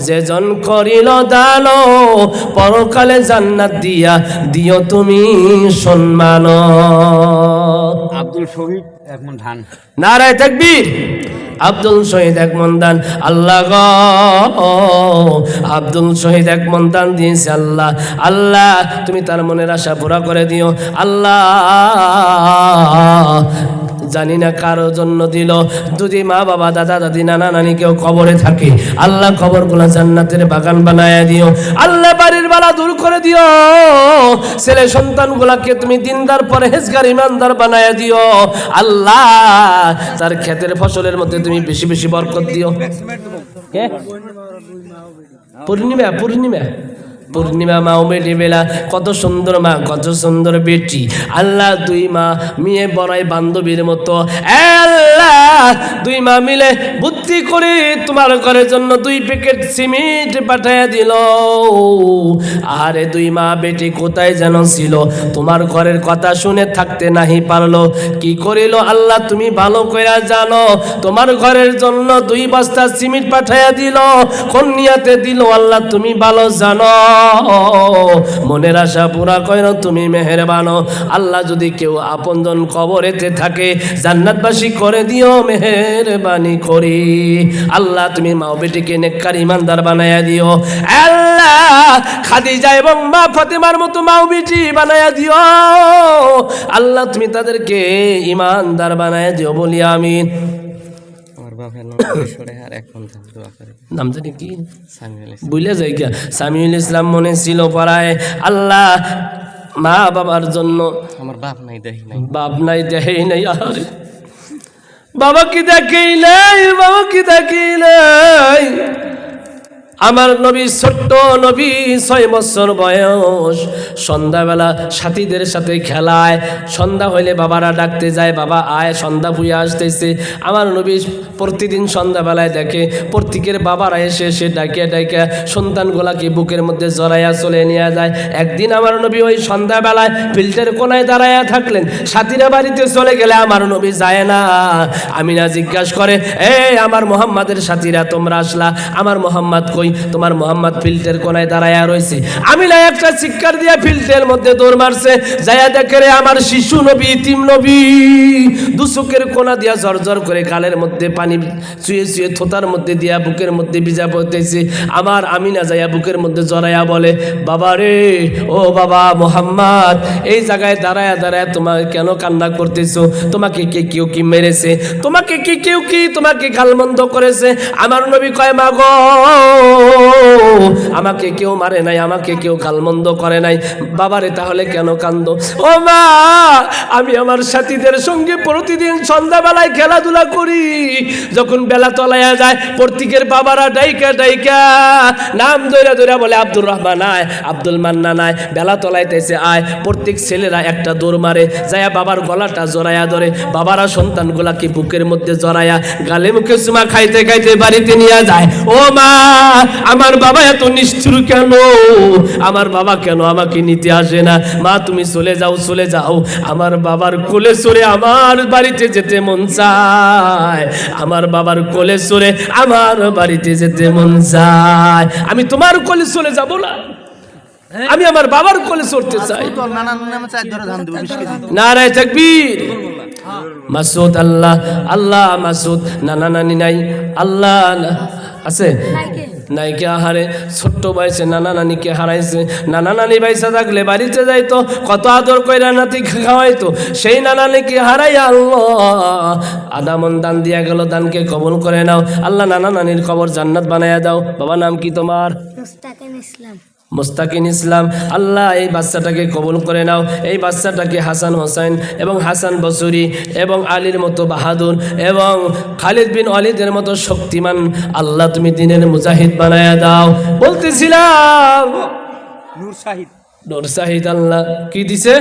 যে জন করিল দান পরকালে জান্নাত দিয়া দিও তুমি সম্মান। আব্দুল শহীদ 1 মন ধান। নারায়ে তাকবীর। আব্দুল শহীদ 1 মন দান আল্লাহ গো আব্দুল শহীদ 1 মন দান দিয়েছে আল্লাহ। আল্লাহ তুমি তার মনের আশা পুরা করে দিও আল্লাহ। জানি না কারো জন্য দিল, যদি মা বাবা দাদা দাদি নানা নানি কেউ কবরে থাকে আল্লাহ কবরগুলো জান্নাতের বাগান বানায়া দিও আল্লাহ, বাড়ির বালা দূর করে দিও, ছেলে সন্তানগুলাকে তুমি দিনদার পরহেজগার ইমানদার বানায়া দিও আল্লাহ, তার ক্ষেতের ফসলের মধ্যে তুমি বেশি বেশি বরকত দিও। পূর্ণিমা পূর্ণিমা পূর্ণিমা মা ও বেটি বেলা কত সুন্দর মা কত সুন্দর বেটি আল্লাহ, 2 মা মেয়ে বড়াই বান্ধবীর মতো আল্লাহ, 2 মা মিলে বুদ্ধি করে তোমার ঘরের জন্য 2 প্যাকেট সিমেন্ট পাঠাইয়া দিল। আরে 2 মা বেটি কোথায় যেন ছিল, তোমার ঘরের কথা শুনে থাকতে নাহি পারলো, কি করিল আল্লাহ তুমি ভালো কইরা জানো, তোমার ঘরের জন্য 2 বস্তা সিমেন্ট পাঠাইয়া দিল, কোন নিয়াতে দিল আল্লাহ তুমি ভালো জানো, মনের আশা পুরা করো তুমি মেহেরবান আল্লাহ। যদি কেউ আপনজন কবরেতে থাকে জান্নাতবাসী করে দিও মেহেরবানি করি আল্লাহ, তুমি মা বেটিকে নেককার ইমানদার বানায়া দিও আল্লাহ, খাদিজা এবং মা ফাতেমার মতো মা বেটি বানায়া দিও আল্লাহ, তুমি তাদেরকে ইমানদার বানায়া দিও বলি আমিন। নাম জানি কি বুঝলে যাই গিয়া সামিউল ইসলাম মনে ছিল পাড়ায় আল্লাহ, মা বাবার জন্য আমার বাপ নাই দেখি নাই, বাপ নাই দেখেই নাই, আরে বাবা কি দেখেই নাই, বাবা কি দেখেই নাই, আমার নবী ছোট্ট নবী 6 বছর বয়স, সন্ধ্যাবেলা সাথীদের সাথে খেলায়। সন্ধ্যা হইলে বাবারা ডাকতে যায়, বাবা আয়, সন্ধ্যা বুয়ে আসতেছে। আমার নবী প্রতিদিন সন্ধ্যাবেলায় দেখে প্রত্যেকের বাবারা এসে ডাকিয়া ডাকিয়া সন্তানগুলাকে বুকের মধ্যে জড়াইয়া চলে নিয়ে যায়। একদিন আমার নবী ওই সন্ধ্যাবেলায় ফিল্টের কোনায় দাঁড়াইয়া থাকলেন, সাথীরা বাড়িতে চলে গেলে আমার নবী যায় না। আমিনা জিজ্ঞাসা করে, আমার মোহাম্মদের সাথীরা তোমরা আসলা, আমার মোহাম্মদ কই? তোমার মোহাম্মদ ফিল্টের কোনায় দাঁড়াইয়া রয়েছে। আমিনা একটা চিৎকার দিয়া ফিল্টের মধ্যে দৌড় মারছে, যাইয়া দেখে রে আমার শিশু নবী, ইতিম নবী দুচোখের কোনা দিয়া ঝরঝর করে গালের মধ্যে পানি চুয়ে চুয়ে থোতার মধ্যে দিয়া বুকের মধ্যে ভিজা পড়তেছে। আমার আমিনা যাইয়া বুকের মধ্যে জড়াইয়া বলে, বাবা রে, ও বাবা মোহাম্মদ, এই জায়গায় দাঁড়ায়া দাঁড়ায় তোমাকে কেন কান্না করতেছো? তোমাকে কে কেউ কি মেরেছে? তোমাকে কি কেউ কি তোমাকে গালমন্দ করেছে? আমার নবী কয়, মা গো, আমাকে কেউ মারে নাই, আমাকে কেউ গালমন্দ করে নাই। বাবারে তাহলে কেন কান্দো? ও মা, আমি আমার সাথীদের সঙ্গে প্রতিদিন সন্ধ্যাবেলায় খেলাধুলা করি। যখন বেলা তলাইয়া যায় প্রত্যেকের বাবারা ডাইকা ডাইকা নাম ধইরা ধইরা বলে, আব্দুর রহমান আয়, আব্দুল মান্নান আয়, বেলা তলাইতেছে আয়। প্রত্যেক ছেলেরা একটা দৌড় মারে, যায়া বাবার গলাটা জড়াইয়া ধরে। বাবারা সন্তানগুলাকে বুকের মধ্যে জড়াইয়া গালে মুখে চুমা খাইতে খাইতে বাড়িতে নিয়ে যায়। ও মা, আমার বাবা এত নিষ্ঠুর কেন? আমার বাবা কেন আমাকে নিতে আসে না? মা তুমি চলে যাও, চলে যাও। আমার বাবার কোলে চড়ে আমার বাড়িতে যেতে মন চায়, আমার বাবার কোলে চড়ে আমার বাড়িতে যেতে মন চায়। আমি তোমার কোলে চলে যাব না, আমি আমার বাবার কোলে চড়তে চাই। নারায়ে তাকবীর। মাসুদ, আল্লাহ আল্লাহ, মাসুদ নানা নানি নাই, আল্লাহ আছে নাইকে? আহারে, ছোট্ট বয়সে নানা নানিকে হারাইছে। নানা নানি বাইসা থাকলে বাড়িতে যাইতো, কত আদর কইরা নাতি খাওয়াইতো। সেই নানা নানিকে হারাইয়া আল্লাহ আধা মন দান দিয়া গেল, দানকে কবুল করে নাও আল্লাহ। নানা নানির কবর জান্নাত বানাইয়া দাও। বাবা নাম কি তোমার? মুস্তাকিন ইসলাম। আল্লাহ এই বাচ্চাটাকে কবুল করে নাও। এই বাচ্চাটাকে হাসান হোসেন এবং হাসান বসরি এবং আলীর মতো বাহাদুর এবং খালিদ বিন ওয়ালিদের মতো শক্তিমান আল্লাহ তুমি দিনের মুজাহিদ বানায়া দাও। বলতেছিলাম নূর সাহিদ আল্লাহ কি দিছে?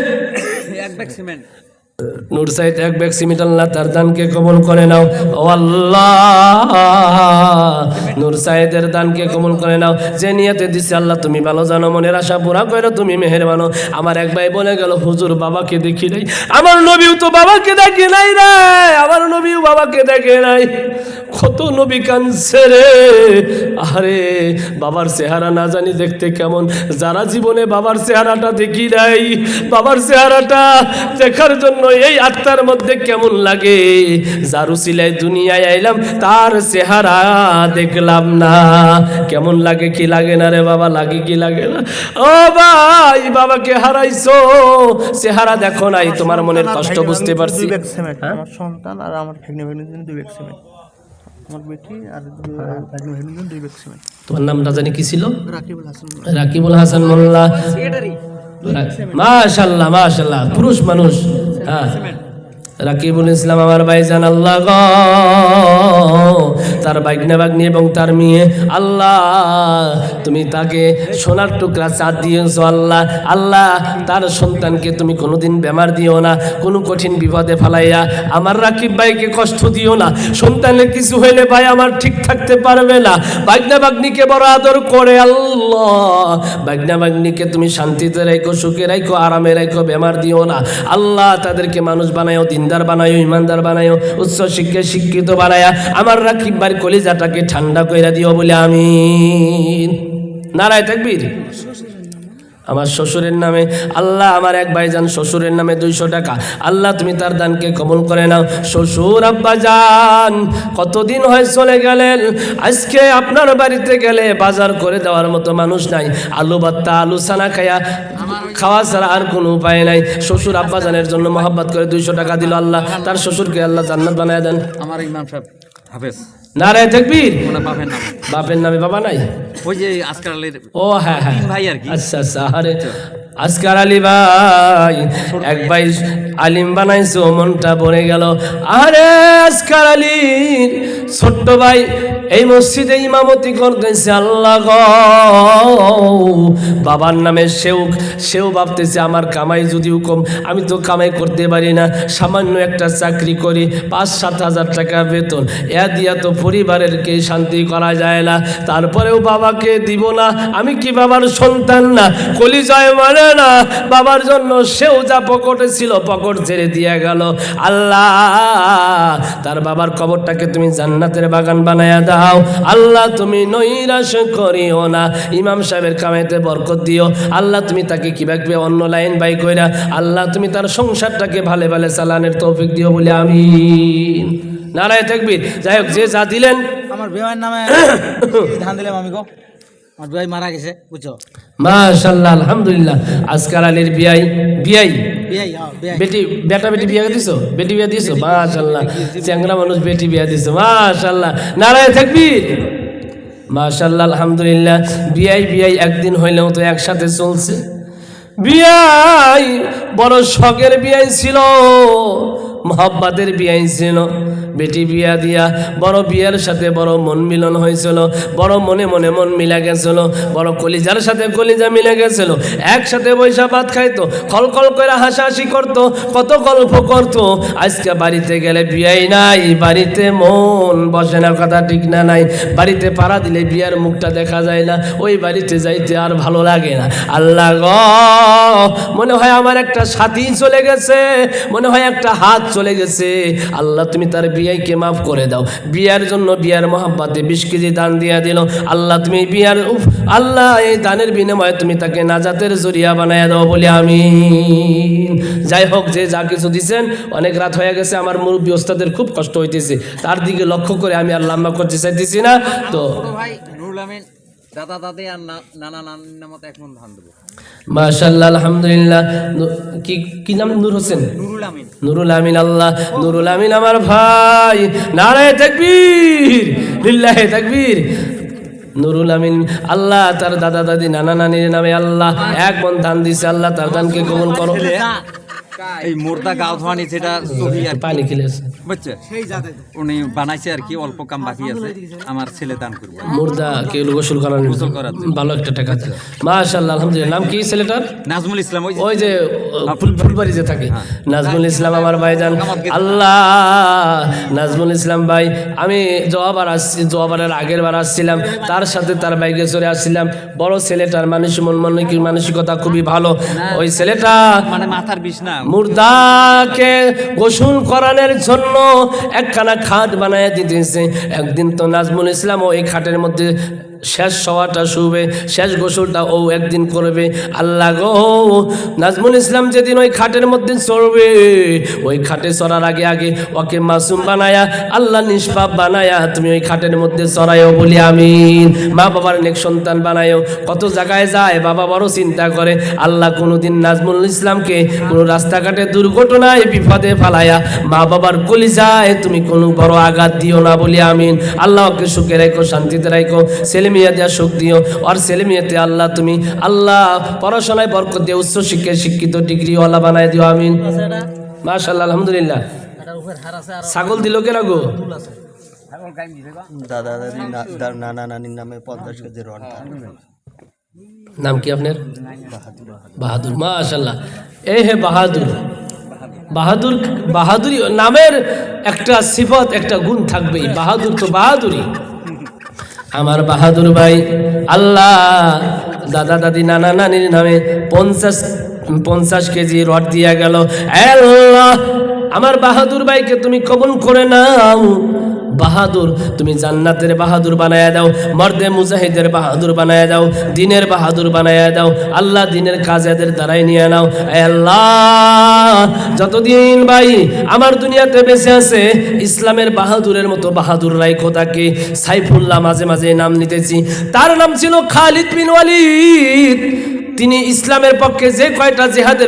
এক ব্যাগ সিমেন্ট। নূর সাহিদ 1 ব্যাগ সিমেন্ট, আল্লাহ তার দানকে কবুল করে নাও। ও আল্লাহ, নূর সাহিদের দানকে কবুল করে নাও। যে নিয়তে দিছে আল্লাহ তুমি ভালো জানো, মনের আশা পুরা করো, তুমি মেহেরবান। আমার এক ভাই বলে গেল, হুজুর বাবাকে দেখি নাই। আমার নবীও তো বাবাকে দেখে নাই রে, আমার নবীও বাবাকে দেখে নাই। কত নবী কাঁদছে রে। আরে বাবার চেহারা না জানি দেখতে কেমন, যারা জীবনে বাবার চেহারাটা দেখি নাই, বাবার চেহারাটা দেখার জন্য এই আত্মার মধ্যে কেমন লাগে। যার উসিলায় দুনিয়ায় আইলাম, তার চেহারা দেখলাম না, কেমন লাগে? কি লাগে না রে বাবা? লাগে কি লাগে না? ও ভাই, বাবাকে হারাইছো, চেহারা দেখো নাই, তোমার মনের কষ্ট বুঝতে পারছি। আমার সন্তান আর আমার ভাগ্নে ভাগ্নের জন্য 2 ব্যাগ সিমেন্ট, আমার বেটি আর ভাগ্নে ভাগ্নের জন্য 2 ব্যাগ সিমেন্ট। তোমার নামটা জানি কি ছিল? রাকিবুল হাসান। রাকিবুল হাসান মোল্লা। মাশাআল্লাহ মাশাআল্লাহ, পুরুষ মানুষ। হ্যাঁ, রাকিবুল ইসলাম আমার ভাইজান। আল্লাহ গো, তার ভাগ্না ভাগ্নি এবং তার মেয়ে, আল্লাহ তুমি তাকে সোনার টুকরা চাঁদ দিয়েছো আল্লাহ। আল্লাহ তার সন্তানকে তুমি কোনোদিন বেমার দিও না, কোনো কঠিন বিপদে ফেলাইয়া আমার রাকিব ভাইকে কষ্ট দিও না। সন্তানের কিছু হইলে ভাই আমার ঠিক থাকতে পারবে না। ভাগ্না ভাগ্নিকে বড় আদর করে আল্লাহ, ভাগ্না ভাগ্নিকে তুমি শান্তিতে রাখো, সুখে রাখো, আরামে রাখো, বেমার দিও না আল্লাহ। তাদেরকে মানুষ বানায়ও, দিনদার বানায়ও, ইমানদার বানায়ও, উচ্চ শিক্ষায় শিক্ষিত বানায়া আমার রাকিব ভাইয়ের কলিজাটাকে ঠান্ডা কইরা দিও বলে আমিন। নারায়ে তাকবীর। আমার শ্বশুরের নামে আল্লাহ, আমার এক ভাইজান শ্বশুরের নামে 200 টাকা, আল্লাহ তুমি তার দানকে কবুল করে নাও। শ্বশুর আব্বা যান কতদিন হয় চলে গেলেন, আজকে আপনার বাড়িতে গেলে বাজার করে দেওয়ার মতো মানুষ নাই। আলু ভর্তা, আলু সানা খাওয়া ছাড়া আর কোনো উপায় নাই। শ্বশুর আব্বা জানের জন্য মহব্বত করে 200 টাকা দিল আল্লাহ, তার শ্বশুরকে আল্লাহ জান্নাত বানায় দেন। আমার ইমাম সাহেব হাফেজ। নারায়ে তাকবীর। ওনার বাপের নাম? বাপের নামে বাবা নাই, ওই যে আজকালের ও হ্যাঁ হ্যাঁ 3 ভাই আর কি। আচ্ছা আচ্ছা। আরে আজকার আলী ভাই এক ভাই আলিম বানাইছো, মনটা ভরে গেল। আরে আজকার আলীর ছোট্ট ভাই এই মসজিদে ইমামতি করতেছে। আল্লাহ গো, বাবার নামে সেও ভাবতেছে আমার কামাই যদিও কম, আমি তো কামাই করতে পারি না, সামান্য একটা চাকরি করি, 5-7 হাজার টাকা বেতন, এ দিয়া তো পরিবারের কে শান্তি করা যায় না। তারপরেও বাবাকে দিব না, আমি কি বাবার সন্তান না? কলিজায় মানে না, বাবার জন্য সেও যা পকেটে ছিল পকেট ছেড়ে দিয়ে গেল। আল্লাহ তার বাবার কবরটাকে তুমি জান্নাতের বাগান বানায়া দাও। আল্লাহ তুমি নৈরাশ করিও না, ইমাম সাহেবের কামাইতে বরকত দিও। আল্লাহ তুমি তাকে কিভাবে অন্য লাইন বাই কইরা, আল্লাহ তুমি তার সংসারটাকে ভালো ভালো চালানোর তৌফিক দিও বলে আমিন। নারায়ে তাকবীর। যাই হোক, যে যা দিলেন আমার বিয়ের নামে ধান দিলাম আমি গো, আমার বিয়ে মারা গেছে বুঝছো। মাশাআল্লাহ, আলহামদুলিল্লাহ। আজকাল আলীর বিয়াই বিয়ে বিয়ে বেটি বেটা বেটি বিয়া দিছো, বেটি বিয়া দিছো, মাশাআল্লাহ। চ্যাংরা মানুষ বেটি বিয়া দিছো, মাশাআল্লাহ। নারায়ে তাকবীর। মাশাআল্লাহ, আলহামদুলিল্লাহ। বিয়াই একদিন হইলেও তো একসাথে চলছে। বিয়াই বড় শখের বিয়াই ছিল, মোহাব্বতের বিয়াই ছিল। বেটি বিয়া দিয়া বড় বিয়ার সাথে বড় মন মিলন হয়েছিল, বড় মনে মনে মন মিলা গেছিল, বড় কলিজার সাথে কলিজা মিলে গেছিল। একসাথে বৈশা ভাত খাইতো, খলখল করে হাসাহাসি করতো, কত গল্প করতো। আজকে বাড়িতে গেলে বিয়াই নাই, বাড়িতে মন বসে না, কথা ঠিক না নাই। বাড়িতে পাড়া দিলে বিয়ার মুখটা দেখা যায় না, ওই বাড়িতে যাইতে আর ভালো লাগে না। আল্লাহ গো, মনে হয় আমার একটা সাথী চলে গেছে, মনে হয় একটা হাত চলে গেছে। আল্লাহ তুমি তার বিয়াইকে মাফ করে দাও। বিয়ার জন্য বিয়ার মহাব্বতে 20 কেজি দান দিয়া দিল। আল্লাহ তুমি বিয়ার আল্লাহ এই দানের বিনিময়ে তুমি তাকে নাজাতের জরিয়া বানায়া দাও বলে আমিন। যাই হোক, যে যা কিছু দিচ্ছেন, অনেক রাত হয়ে গেছে, আমার মুরব্বী ওস্তাদের খুব কষ্ট হইতেছে, তার দিকে লক্ষ্য করে আমি আর লম্বা করতে চাইতেছি না। তো ভাই নুরুল আমিন দাদা দাদি আর নানা নানির নামতে এক মন ধান দেবো। মাশাআল্লাহ, আলহামদুলিল্লাহ। কি নাম? নূর হোসেন, নুরুল আমিন। নুরুল আমিন। আল্লাহ নুরুল আমিন আমার ভাই। নারায়ে তাকবীর, লিল্লাহি তাকবীর। নুরুল আমিন আল্লাহ তার দাদা দাদি নানা নানির নামে আল্লাহ এক মন দান দিছে। আল্লাহ তার দানকে কবুল করো। এই মোর্দা গাও ধোয়ানি সেটা সহি আর পানি খেলেছে, বুঝছে, উনি বানাইছে আর কি, অল্প কাম বাকি আছে, আমার ছেলে দান করবে। মুর্দা কে গোসল করানোর ভালো একটা টাকা। মাশাআল্লাহ, আলহামদুলিল্লাহ। নাম কি ছেলেটার? নাজমুল ইসলাম। ওই যে ফুলবাড়ি যে থাকে, নাজমুল ইসলাম আমার ভাইজান। আল্লাহ নাজমুল ইসলাম ভাই, আমি জবাবার আসছি, জবাবারের আগের বার আসছিলাম, তার সাথে তার বাইকে চড়ে আসছিলাম। বড় ছেলেটার মানসিকতা খুবই ভালো। ওই ছেলেটা মানে মাথার বিষ না, মুর্দাকে গোসল করানোর জন্য একখানা খাট বানায় দিতেছে। একদিন তো নাজমুল ইসলাম ওই খাটের মধ্যে শেষ সওয়াটা শুবে, শেষ গোসলটা ও একদিন করবে। আল্লাহ গো, নাজমুল ইসলাম যেদিন ওই খাটের মধ্যে চড়বে, ওই খাটে চড়ার আগে আগে ওকে মাসুম বানায়া, আল্লাহ নিষ্পাপ বানায়া তুমি ওই খাটের মধ্যে চড়াইও বলি আমিন। মা বাবার নেক সন্তান বানায়ও। কত জায়গায় যায়, বাবা বড় চিন্তা করে। আল্লাহ কোনোদিন নাজমুল ইসলামকে কোনো রাস্তাঘাটে দুর্ঘটনায় বিপদে ফালায়া মা বাবার কলিজায় তুমি কোনো বড় আঘাত দিও না বলি আমিন। আল্লাহকে সুখে রাখো, শান্তিতে রাখো, ছেলে মেয়ে দেওয়া সুখ দিও। আর ছেলে মেয়েতে আল্লাহ তুমি আল্লাহ পড়াশোনায় বরকত দিয়ে উচ্চ শিক্ষায় শিক্ষিত ডিগ্রিওয়ালা বানায় দিও আমিন। মাশাআল্লাহ, আলহামদুলিল্লাহ। ছাগল দিল কে রাখো? দাদা দাদি নানা নানির নামে 50 কেজি রড। নাম কি আপনার? বাহাদুর। মাশাআল্লাহ। এ হে বাহাদুর। বাহাদুর, বাহাদুরি নামের একটা সিফত, একটা গুণ থাকবেই। বাহাদুর তো বাহাদুরি। আমার বাহাদুর ভাই আল্লাহ দাদা দাদি নানা নানির নামে 50 কেজি রড দিয়া গেল। আল্লাহ আমার বাহাদুর ভাইকে তুমি কবুল করে নাও। বাহাদুর তুমি জান্নাতের বাহাদুর বানায়া দাও, মর্দে মুজাহিদের বাহাদুর বানায়া দাও, দিনের বাহাদুর বানায়া দাও। আল্লাহ দিনের কাজ এদের দ্বারাই নিয়ে নাও। আল্লাহ যতদিন ভাই আমার দুনিয়াতে বেঁচে আছে, ইসলামের বাহাদুরের মতো বাহাদুর রাইখো তাকে। সাইফুল্লাহ মাঝে মাঝে নাম নিতেছি, তার নাম ছিল খালিদ বিন ওয়ালিদ। তিনি ইসলামের পক্ষে যে কয়টা জিহাদের